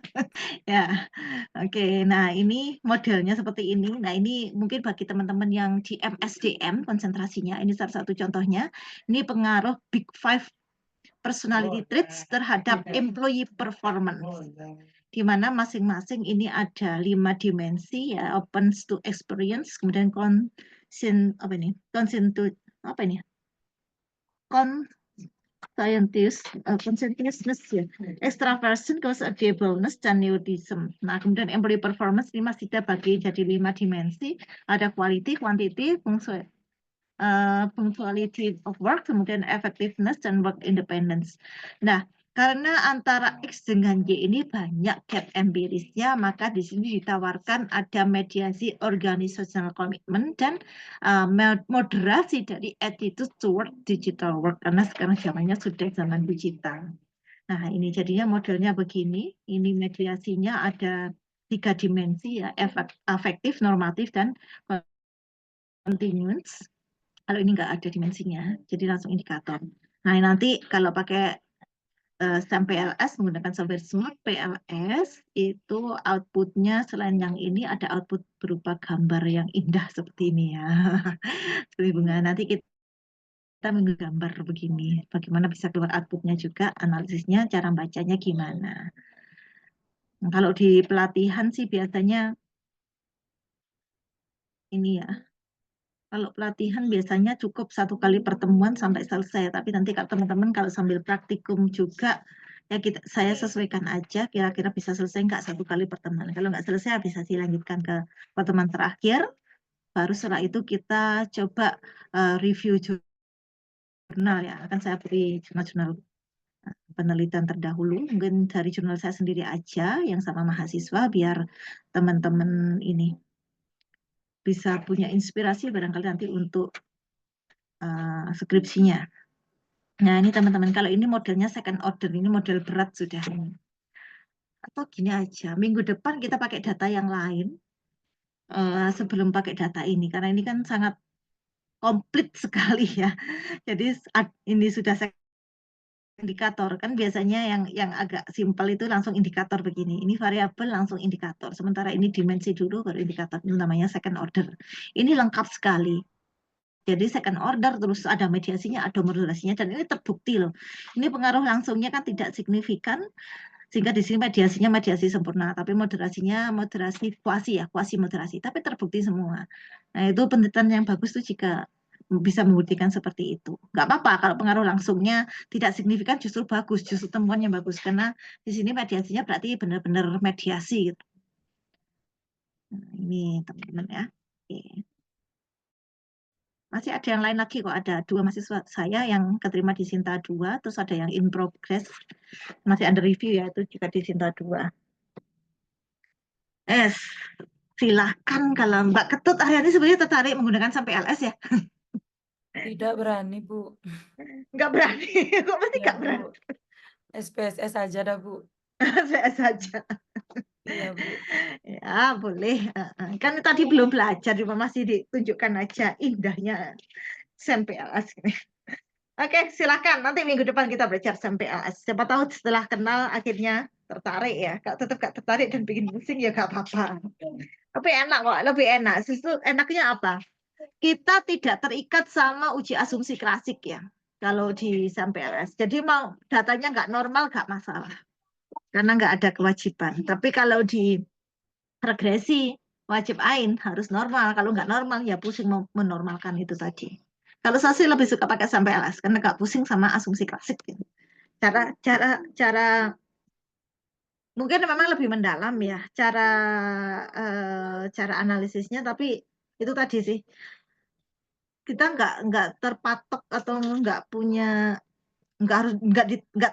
Speaker 2: Ya, oke. Nah ini modelnya seperti ini. Nah ini mungkin bagi teman-teman yang di MSDM konsentrasinya, ini salah satu contohnya. Ini pengaruh Big Five personality traits terhadap employee performance, di mana masing-masing ini ada 5 dimensi ya, opens to experience, kemudian conscientiousness ya, extraversion, agreeableness, dan neuroticism. Nah, kemudian employee performance ini masih terbagi jadi 5 dimensi, ada quality, quantity, punctuality of work, kemudian effectiveness dan work independence. Nah, karena antara X dengan Y ini banyak gap empirisnya, maka di sini ditawarkan ada mediasi organizational commitment dan moderasi dari attitude toward digital work, karena sekarang zamannya sudah zaman digital. Nah, ini jadinya modelnya begini. Ini mediasinya ada 3 dimensi ya, afektif, normatif, dan continuous. Kalau ini nggak ada dimensinya, jadi langsung indikator. Nah, nanti kalau pakai STEM PLS menggunakan software Smart PLS, itu outputnya selain yang ini ada output berupa gambar yang indah seperti ini ya. Seperti bunga. Nanti kita menggambar begini. Bagaimana bisa keluar outputnya juga, analisisnya, cara bacanya gimana. Nah, kalau di pelatihan sih biasanya ini ya. Kalau pelatihan biasanya cukup 1 kali pertemuan sampai selesai, tapi nanti kalau teman-teman kalau sambil praktikum juga ya saya sesuaikan aja kira-kira bisa selesai nggak 1 kali pertemuan. Kalau nggak selesai bisa dilanjutkan ke pertemuan terakhir, baru setelah itu kita coba review jurnal ya. Akan saya beri jurnal-jurnal penelitian terdahulu, mungkin dari jurnal saya sendiri aja yang sama mahasiswa biar teman-teman ini bisa punya inspirasi barangkali nanti untuk skripsinya. Nah, ini teman-teman, kalau ini modelnya second order, ini model berat sudah. Atau gini aja, minggu depan kita pakai data yang lain sebelum pakai data ini, karena ini kan sangat komplit sekali ya. Jadi ini sudah indikator, kan biasanya yang agak simpel itu langsung indikator begini. Ini variabel langsung indikator. Sementara ini dimensi dulu baru indikator, itu namanya second order. Ini lengkap sekali. Jadi second order, terus ada mediasinya, ada moderasinya, dan ini terbukti loh. Ini pengaruh langsungnya kan tidak signifikan, sehingga di sini mediasinya mediasi sempurna, tapi moderasinya moderasi kuasi ya, kuasi moderasi, tapi terbukti semua. Nah itu penelitian yang bagus tuh jika bisa membuktikan seperti itu. Nggak apa-apa kalau pengaruh langsungnya tidak signifikan, justru bagus, justru temuan yang bagus, karena di sini mediasinya berarti benar-benar mediasi gitu. Nah, ini teman-teman ya. Oke. Masih ada yang lain lagi kok, ada 2 mahasiswa saya yang keterima di Sinta 2, terus ada yang in progress, masih under review ya, itu juga di Sinta 2. Silahkan kalau Mbak Ketut Aryani sebenarnya tertarik menggunakan sampai LS ya?
Speaker 4: Tidak berani, Bu.
Speaker 2: Nggak berani, kok masih
Speaker 4: Ya,
Speaker 2: nggak
Speaker 4: Bu.
Speaker 2: berani?
Speaker 4: SPSS aja dah, Bu.
Speaker 2: Saya saja.
Speaker 4: Iya, Bu.
Speaker 2: Ya, boleh. Kan tadi belum belajar, cuma masih ditunjukkan aja indahnya sampai LS. Oke, silakan. Nanti minggu depan kita belajar sampai LS. Siapa tahu setelah kenal akhirnya tertarik ya. Kalau tetap gak tertarik dan bikin pusing ya gak apa-apa. Tapi enak kok, lebih enak. Justru enaknya apa? Kita tidak terikat sama uji asumsi klasik ya. Kalau di sampai LS. Jadi mau datanya nggak normal nggak masalah. Karena nggak ada kewajiban. Tapi kalau di regresi wajib ain harus normal. Kalau nggak normal ya pusing menormalkan itu tadi. Kalau saya sih lebih suka pakai sampai LS karena nggak pusing sama asumsi klasik. Gitu. Cara mungkin memang lebih mendalam ya cara analisisnya, tapi itu tadi sih kita nggak terpatok atau nggak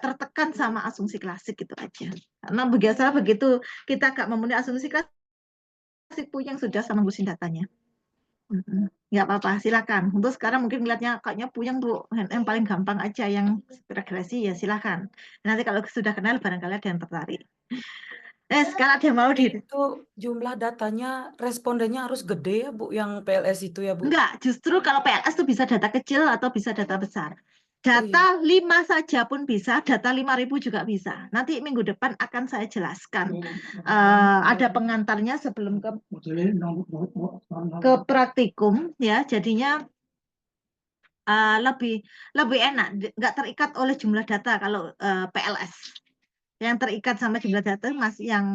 Speaker 2: tertekan sama asumsi klasik gitu aja. Karena biasa begitu kita nggak memenuhi asumsi klasik, puyeng sudah sama ngurusin datanya. Nggak apa-apa, silakan. Untuk sekarang mungkin ngeliatnya kayaknya puyeng Bu, yang paling gampang aja yang regresi ya silakan. Nanti kalau sudah kenal barangkali ada yang tertarik. Sekarang ada yang mau di
Speaker 4: Itu jumlah datanya respondennya harus gede ya Bu, yang PLS itu ya Bu?
Speaker 2: Enggak, justru kalau PLS itu bisa data kecil atau bisa data besar.
Speaker 4: Oh iya.
Speaker 2: Data 5 saja pun bisa, data 5.000 juga bisa. Nanti minggu depan akan saya jelaskan. Ada pengantarnya sebelum ke praktikum ya, jadinya lebih enak, nggak terikat oleh jumlah data kalau PLS. Yang terikat sama jumlah data masih yang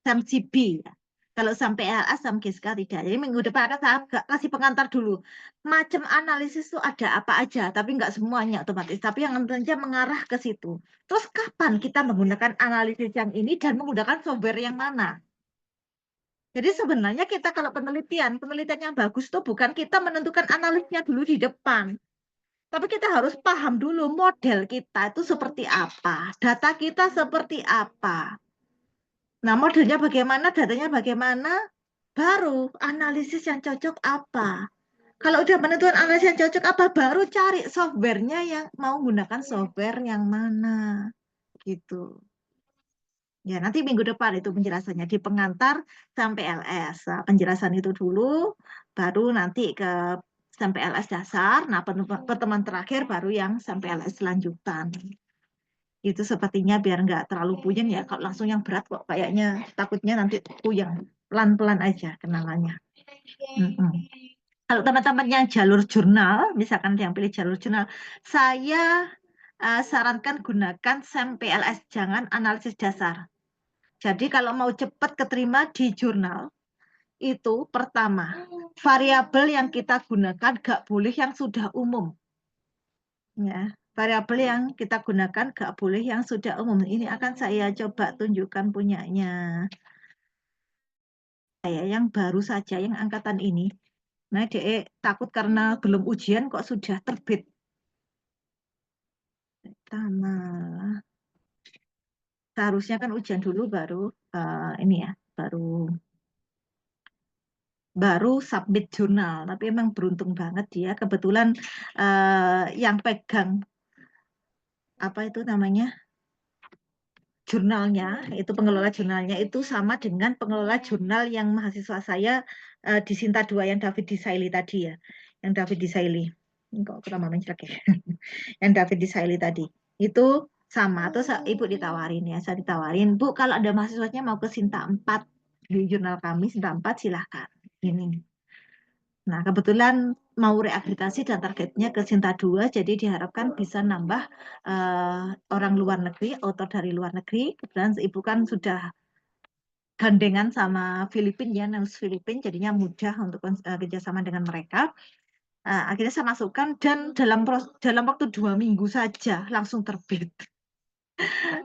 Speaker 2: SAMCB ya. Kalau sampai PLS sama GSK tidak. Jadi minggu depan akan saya kasih pengantar dulu. Macam analisis itu ada apa aja, tapi nggak semuanya otomatis. Tapi yang tentunya mengarah ke situ. Terus kapan kita menggunakan analisis yang ini dan menggunakan software yang mana? Jadi sebenarnya kita kalau penelitian yang bagus itu bukan kita menentukan analisnya dulu di depan. Tapi kita harus paham dulu model kita itu seperti apa, data kita seperti apa. Nah, modelnya bagaimana, datanya bagaimana, baru analisis yang cocok apa. Kalau udah menentukan analisis yang cocok apa, baru cari softwarenya yang mau gunakan software yang mana. Gitu. Ya, nanti minggu depan itu penjelasannya di pengantar sampai LS. Nah, penjelasan itu dulu, baru nanti ke sampai LS dasar. Nah, pertemuan terakhir baru yang sampai LS lanjutan. Itu sepertinya biar nggak terlalu puyeng ya. Kalau langsung yang berat kok kayaknya takutnya nanti puyeng. Pelan-pelan aja kenalannya. Kalau teman-teman yang jalur jurnal, misalkan yang pilih jalur jurnal, saya sarankan gunakan SAM PLS, jangan analisis dasar. Jadi kalau mau cepat keterima di jurnal, itu pertama, variabel yang kita gunakan gak boleh yang sudah umum. Ya, variabel yang kita gunakan gak boleh yang sudah umum. Ini akan saya coba tunjukkan punyanya. Saya yang baru saja, yang angkatan ini. Nah, dia takut karena belum ujian kok sudah terbit. Pertama, seharusnya kan ujian dulu baru ini ya, baru submit jurnal. Tapi emang beruntung banget dia. Kebetulan yang pegang apa itu namanya jurnalnya, itu pengelola jurnalnya itu sama dengan pengelola jurnal yang mahasiswa saya di Sinta 2 yang David Disaili tadi ya, yang David Disaili. Ini kok nama mencret ya. Yang David Disaili tadi itu sama. Terus ibu ditawarin ya, saya ditawarin, Bu kalau ada mahasiswanya mau ke Sinta 4 di jurnal kami Sinta 4 silahkan. Ini. Nah, kebetulan mau reakreditasi dan targetnya ke Sinta 2, jadi diharapkan bisa nambah orang luar negeri, author dari luar negeri. Kebetulan ibu kan sudah gandengan sama Filipina ya, NUS Filipina, jadinya mudah untuk kerjasama dengan mereka. Akhirnya saya masukkan dan dalam waktu 2 minggu saja langsung terbit.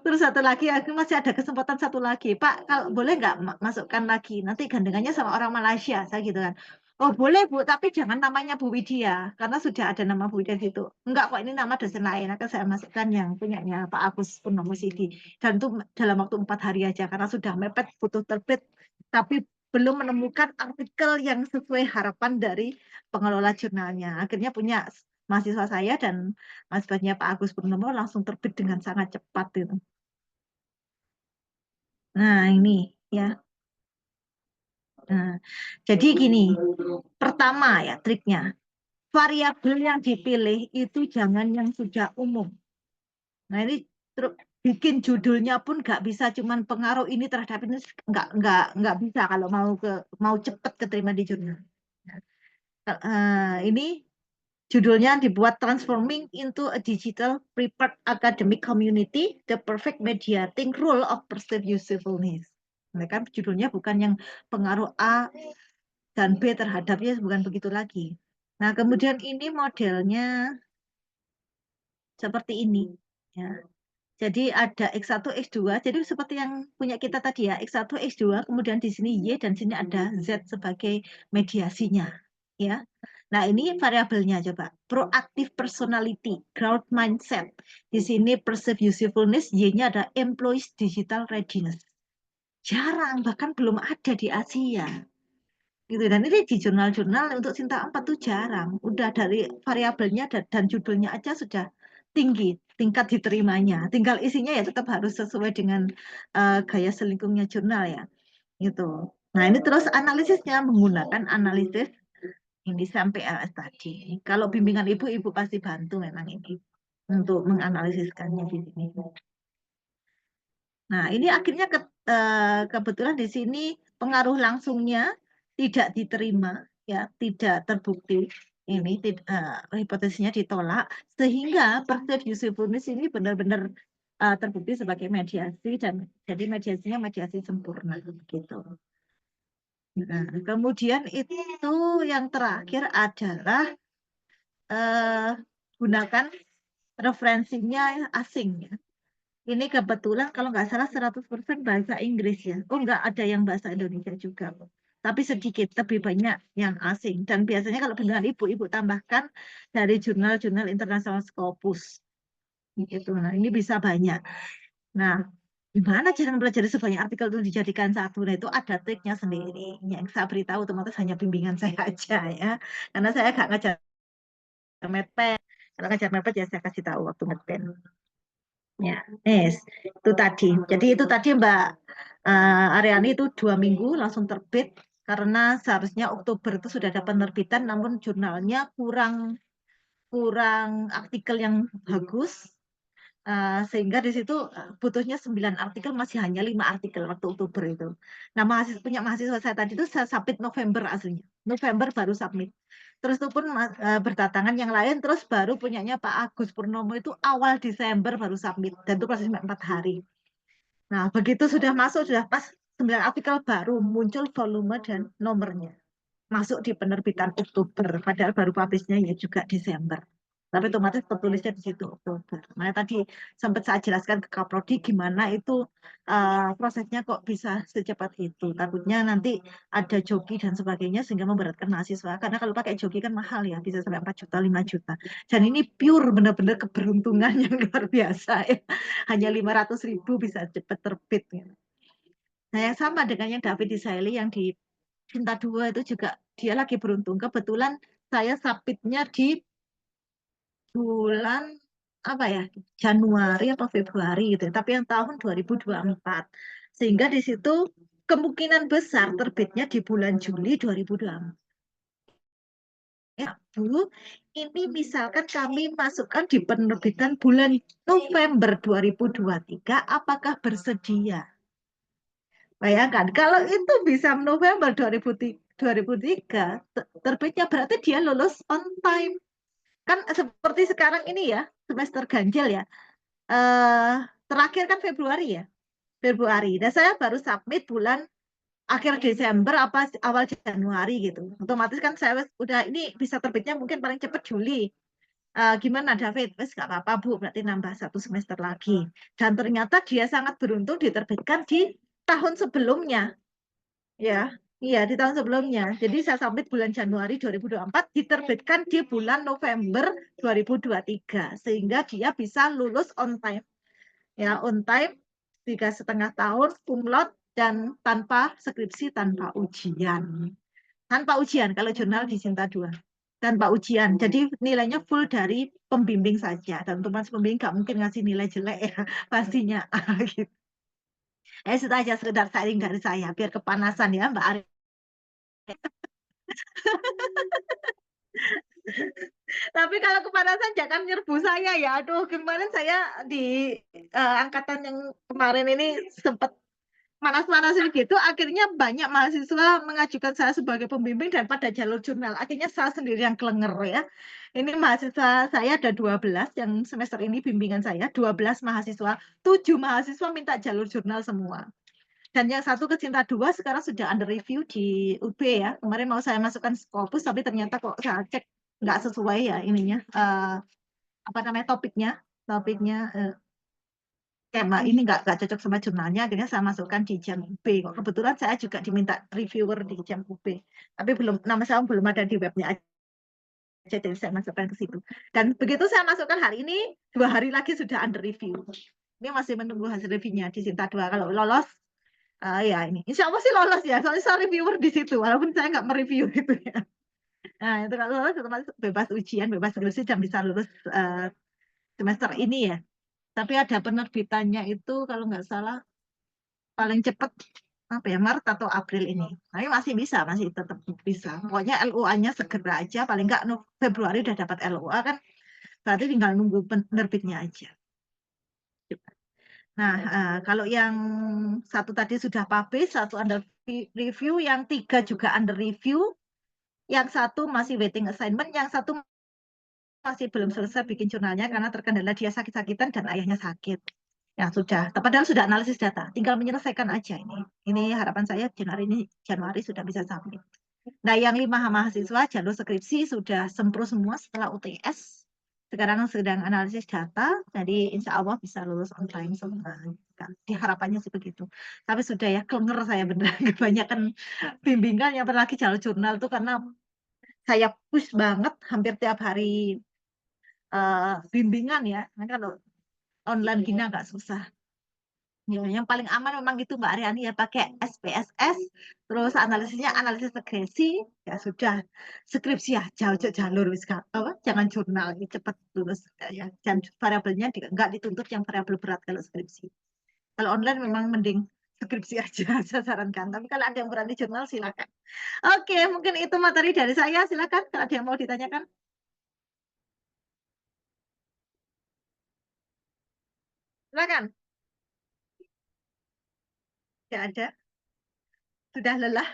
Speaker 2: Terus satu lagi, aku masih ada kesempatan satu lagi. Pak, kalau boleh nggak masukkan lagi? Nanti gandengannya sama orang Malaysia, saya gitu kan. Oh boleh Bu, tapi jangan namanya Bu Widya, karena sudah ada nama Bu Widya di situ. Enggak kok, ini nama dosen lain. Akan saya masukkan yang punyanya Pak Agus Purnomo Sidi. Dan itu dalam waktu 4 hari aja, karena sudah mepet, butuh terbit. Tapi belum menemukan artikel yang sesuai harapan dari pengelola jurnalnya. Akhirnya punya mahasiswa saya dan mahasiswanya Pak Agus Purnomo langsung terbit dengan sangat cepat itu. Nah ini ya. Nah, jadi gini, pertama ya triknya, variabel yang dipilih itu jangan yang sudah umum. Nah ini bikin judulnya pun nggak bisa cuman pengaruh ini terhadap ini, nggak bisa kalau mau cepat keterima di jurnal. Ini judulnya dibuat Transforming into a Digital Prepared Academic Community, the Perfect Mediating Role of Perceived Usefulness. Nah, kan judulnya bukan yang pengaruh A dan B terhadapnya, bukan begitu lagi. Nah, kemudian ini modelnya seperti ini. Ya. Jadi ada X1, X2. Jadi seperti yang punya kita tadi ya, X1, X2, kemudian di sini Y dan sini ada Z sebagai mediasinya. Ya. Nah, ini variabelnya coba. Proactive personality, growth mindset. Di sini perceived usefulness, Y-nya ada employees digital readiness. Jarang, bahkan belum ada di Asia. gitu. Dan ini di jurnal-jurnal untuk Sinta 4 tuh jarang. Udah dari variabelnya dan judulnya aja sudah tinggi tingkat diterimanya. Tinggal isinya ya tetap harus sesuai dengan gaya selingkungnya jurnal ya. Gitu. Nah, ini terus analisisnya menggunakan analisis ini sampai LS tadi. Kalau bimbingan ibu pasti bantu memang ini untuk menganalisiskannya di sini. Nah, ini akhirnya kebetulan di sini pengaruh langsungnya tidak diterima, ya, tidak terbukti. Ini hipotesisnya ditolak, sehingga perceived usefulness ini benar-benar terbukti sebagai mediasi dan jadi mediasinya mediasi sempurna gitu. Nah, kemudian itu yang terakhir adalah gunakan referensinya asing ya. Ini kebetulan kalau nggak salah 100% bahasa Inggris ya. Oh, nggak ada yang bahasa Indonesia juga. Tapi sedikit, lebih banyak yang asing. Dan biasanya kalau beneran ibu tambahkan dari jurnal-jurnal internasional Scopus. Gitu. Nah, ini bisa banyak. Nah, gimana cara mempelajari sebanyak artikel itu dijadikan satu? Nah, itu ada triknya sendiri. Yang saya beritahu otomatis hanya bimbingan saya aja ya. Karena saya nggak ngajar mepet. Kalau ngajar mepet ya saya kasih tahu waktu ngepen. Ya, itu tadi. Jadi itu tadi Mbak Aryani itu 2 minggu langsung terbit karena seharusnya Oktober itu sudah ada penerbitan, namun jurnalnya kurang artikel yang bagus, sehingga di situ butuhnya 9 artikel, masih hanya 5 artikel waktu Oktober itu. Nah, punya mahasiswa saya tadi itu saya submit November aslinya. November baru submit. Terus itu pun berdatangan yang lain, terus baru punyanya Pak Agus Purnomo itu awal Desember baru submit. Dan itu prosesnya 4 hari. Nah, begitu sudah masuk, sudah pas 9 artikel baru muncul volume dan nomornya. Masuk di penerbitan Oktober, padahal baru publishnya ya juga Desember. Tapi otomatis tertulisnya di situ Oktober. Nah, tadi sempat saya jelaskan ke Kaprodi gimana itu prosesnya kok bisa secepat itu. Takutnya nanti ada joki dan sebagainya sehingga memberatkan mahasiswa. Karena kalau pakai joki kan mahal ya, bisa sampai 4 juta, 5 juta. Dan ini pure benar-benar keberuntungan yang luar biasa ya. Hanya 500.000 bisa cepat terbit. Ya. Nah, yang sama dengan yang David Disraeli yang di Sinta 2 itu juga dia lagi beruntung. Kebetulan saya submitnya di bulan apa ya, Januari atau Februari gitu. Tapi yang tahun 2024. Sehingga di situ kemungkinan besar terbitnya di bulan Juli 2024. Ya, Bu, ini misalkan kami masukkan di penerbitan bulan November 2023, apakah bersedia? Bayangkan, kalau itu bisa November 2003, terbitnya berarti dia lulus on time. Kan seperti sekarang ini ya, semester ganjil ya. Terakhir kan Februari ya. Februari. Dan saya baru submit bulan akhir Desember apa awal Januari gitu. Otomatis kan saya udah ini bisa terbitnya mungkin paling cepat Juli. Gimana David? Wes nggak apa-apa Bu, berarti nambah 1 semester lagi. Dan ternyata dia sangat beruntung diterbitkan di tahun sebelumnya. Ya, iya di tahun sebelumnya. Jadi saya submit bulan Januari 2024, diterbitkan di bulan November 2023, sehingga dia bisa lulus on time. Ya, on time 3,5 tahun, cum laude dan tanpa skripsi, tanpa ujian. Tanpa ujian kalau jurnal di Sinta 2. Tanpa ujian. Jadi nilainya full dari pembimbing saja. Dan teman pembimbing nggak mungkin ngasih nilai jelek ya, pastinya. Gitu. Itu aja sekedar sharing dari saya, biar kepanasan ya Mbak Ari. Tapi kalau kepanasan jangan nyerbu saya ya. Aduh, kemarin saya di angkatan yang kemarin ini sempat panas-panasin gitu. Akhirnya banyak mahasiswa mengajukan saya sebagai pembimbing dan pada jalur jurnal. Akhirnya saya sendiri yang kelenger ya. Ini mahasiswa saya ada 12 yang semester ini bimbingan saya. 12 mahasiswa, 7 mahasiswa minta jalur jurnal semua. Dan yang satu ke Sinta 2 sekarang sudah under review di UB ya. Kemarin mau saya masukkan Scopus tapi ternyata kok saya cek nggak sesuai ya ininya. Apa namanya topiknya kayak ini nggak cocok sama jurnalnya. Akhirnya saya masukkan di jam UB. Kok kebetulan saya juga diminta reviewer di jam UB. Tapi nama saya belum ada di webnya aja. Jadi saya masukkan ke situ. Dan begitu saya masukkan hari ini, 2 hari lagi sudah under review. Ini masih menunggu hasil reviewnya di Sinta 2. Kalau lolos Ya ini, insya Allah sih lolos ya. Soalnya saya reviewer di situ, walaupun saya nggak mereview gitu ya. Nah itu kalau lolos otomatis bebas ujian, bebas skripsi dan bisa lulus semester ini ya. Tapi ada penerbitannya itu kalau nggak salah paling cepat apa ya Maret atau April ini. Tapi masih bisa, masih tetap bisa. Pokoknya LUA-nya segera aja, paling nggak Februari udah dapat LUA kan, berarti tinggal nunggu penerbitnya aja. Nah, kalau yang satu tadi sudah publish, satu under review, yang 3 juga under review, yang satu masih waiting assignment, yang satu masih belum selesai bikin jurnalnya karena terkendala dia sakit-sakitan dan ayahnya sakit. Ya sudah, padahal sudah analisis data, tinggal menyelesaikan aja ini. Ini harapan saya Januari sudah bisa submit. Nah, yang 5 mahasiswa jalur skripsi sudah sempro semua setelah UTS. Sekarang sedang analisis data, jadi insya Allah bisa lulus on time semua. Harapannya sih begitu. Tapi sudah ya, kelenger saya benar. Kebanyakan bimbingan yang apalagi jalur jurnal tuh karena saya push banget hampir tiap hari bimbingan ya. Nah, kalau online gini agak susah. Ya, yang paling aman memang itu Mbak Aryani ya pakai SPSS, terus analisisnya analisis regresi, ya sudah skripsi ya jauh jalur jangan jurnal ini cepat lulus ya. Dan variabelnya nggak dituntut yang variabel berat kalau skripsi. Kalau online memang mending skripsi aja saya sarankan. Tapi kalau ada yang berani jurnal silakan. Oke, mungkin itu materi dari saya. Silakan kalau ada yang mau ditanyakan. Silakan. Tidak ada. Sudah lelah.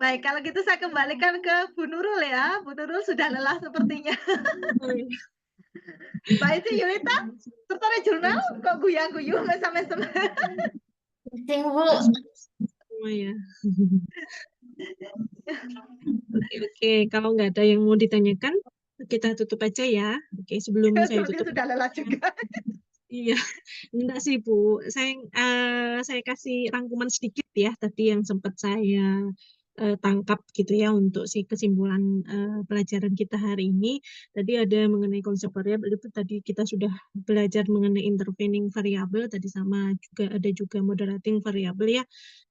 Speaker 2: Baik, kalau gitu saya kembalikan ke Bu Nurul ya. Bu Nurul sudah lelah sepertinya. Mbak Iti Yulita, tertarik jurnal? Kok guyu-guyu nggak sampai
Speaker 5: Penting, Bu.
Speaker 1: Semua ya. Oke, kalau nggak ada yang mau ditanyakan, kita tutup aja ya. Oke, sebelum saya tutup.
Speaker 2: Sudah lelah juga.
Speaker 1: Iya, enggak sih Bu. Saya kasih rangkuman sedikit ya tadi yang sempat saya tangkap gitu ya untuk si kesimpulan pelajaran kita hari ini. Tadi ada mengenai konsep variabel itu tadi kita sudah belajar mengenai intervening variabel tadi sama juga ada juga moderating variabel ya.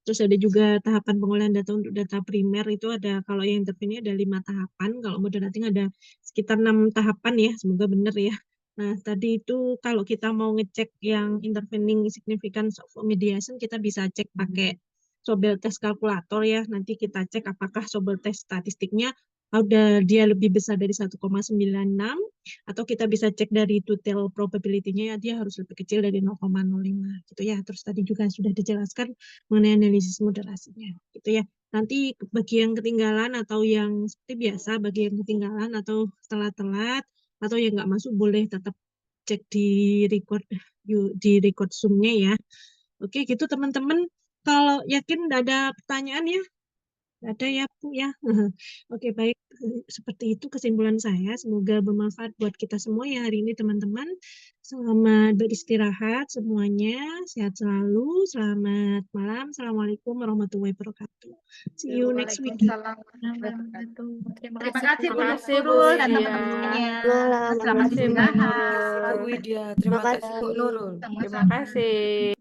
Speaker 1: Terus ada juga tahapan pengolahan data untuk data primer itu ada kalau yang intervening ada 5 tahapan, kalau moderating ada sekitar 6 tahapan ya. Semoga benar ya. Nah, tadi itu kalau kita mau ngecek yang intervening significance of mediation, kita bisa cek pakai Sobel test kalkulator ya. Nanti kita cek apakah Sobel test statistiknya udah dia lebih besar dari 1,96 atau kita bisa cek dari total probability-nya ya dia harus lebih kecil dari 0,05 gitu ya. Terus tadi juga sudah dijelaskan mengenai analisis moderasinya gitu ya. Nanti bagi yang ketinggalan atau yang seperti biasa bagi yang ketinggalan atau telat-telat atau yang nggak masuk boleh tetap cek di record Zoom-nya ya. Oke, gitu teman-teman. Kalau yakin nggak ada pertanyaan ya? Nggak ada ya, Bu ya. Oke, baik. Seperti itu kesimpulan saya. Semoga bermanfaat buat kita semua ya hari ini teman-teman. Selamat beristirahat semuanya. Sehat selalu. Selamat malam. Assalamualaikum warahmatullahi wabarakatuh. See you next week.
Speaker 2: Waalaikumsalam.
Speaker 5: Terima
Speaker 2: Terima
Speaker 5: kasih,
Speaker 2: kasih
Speaker 5: Bu.
Speaker 2: Bu
Speaker 4: kasih, Bu
Speaker 2: Nurul dan
Speaker 4: Widya.
Speaker 2: teman-temannya.
Speaker 6: Malam,
Speaker 2: Selamat
Speaker 4: Terima kasih, Bu
Speaker 2: istirahat.
Speaker 4: Widya. Terima kasih, Bu Nurul. Terima
Speaker 2: Sama-sama.
Speaker 4: kasih.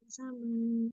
Speaker 1: Sama.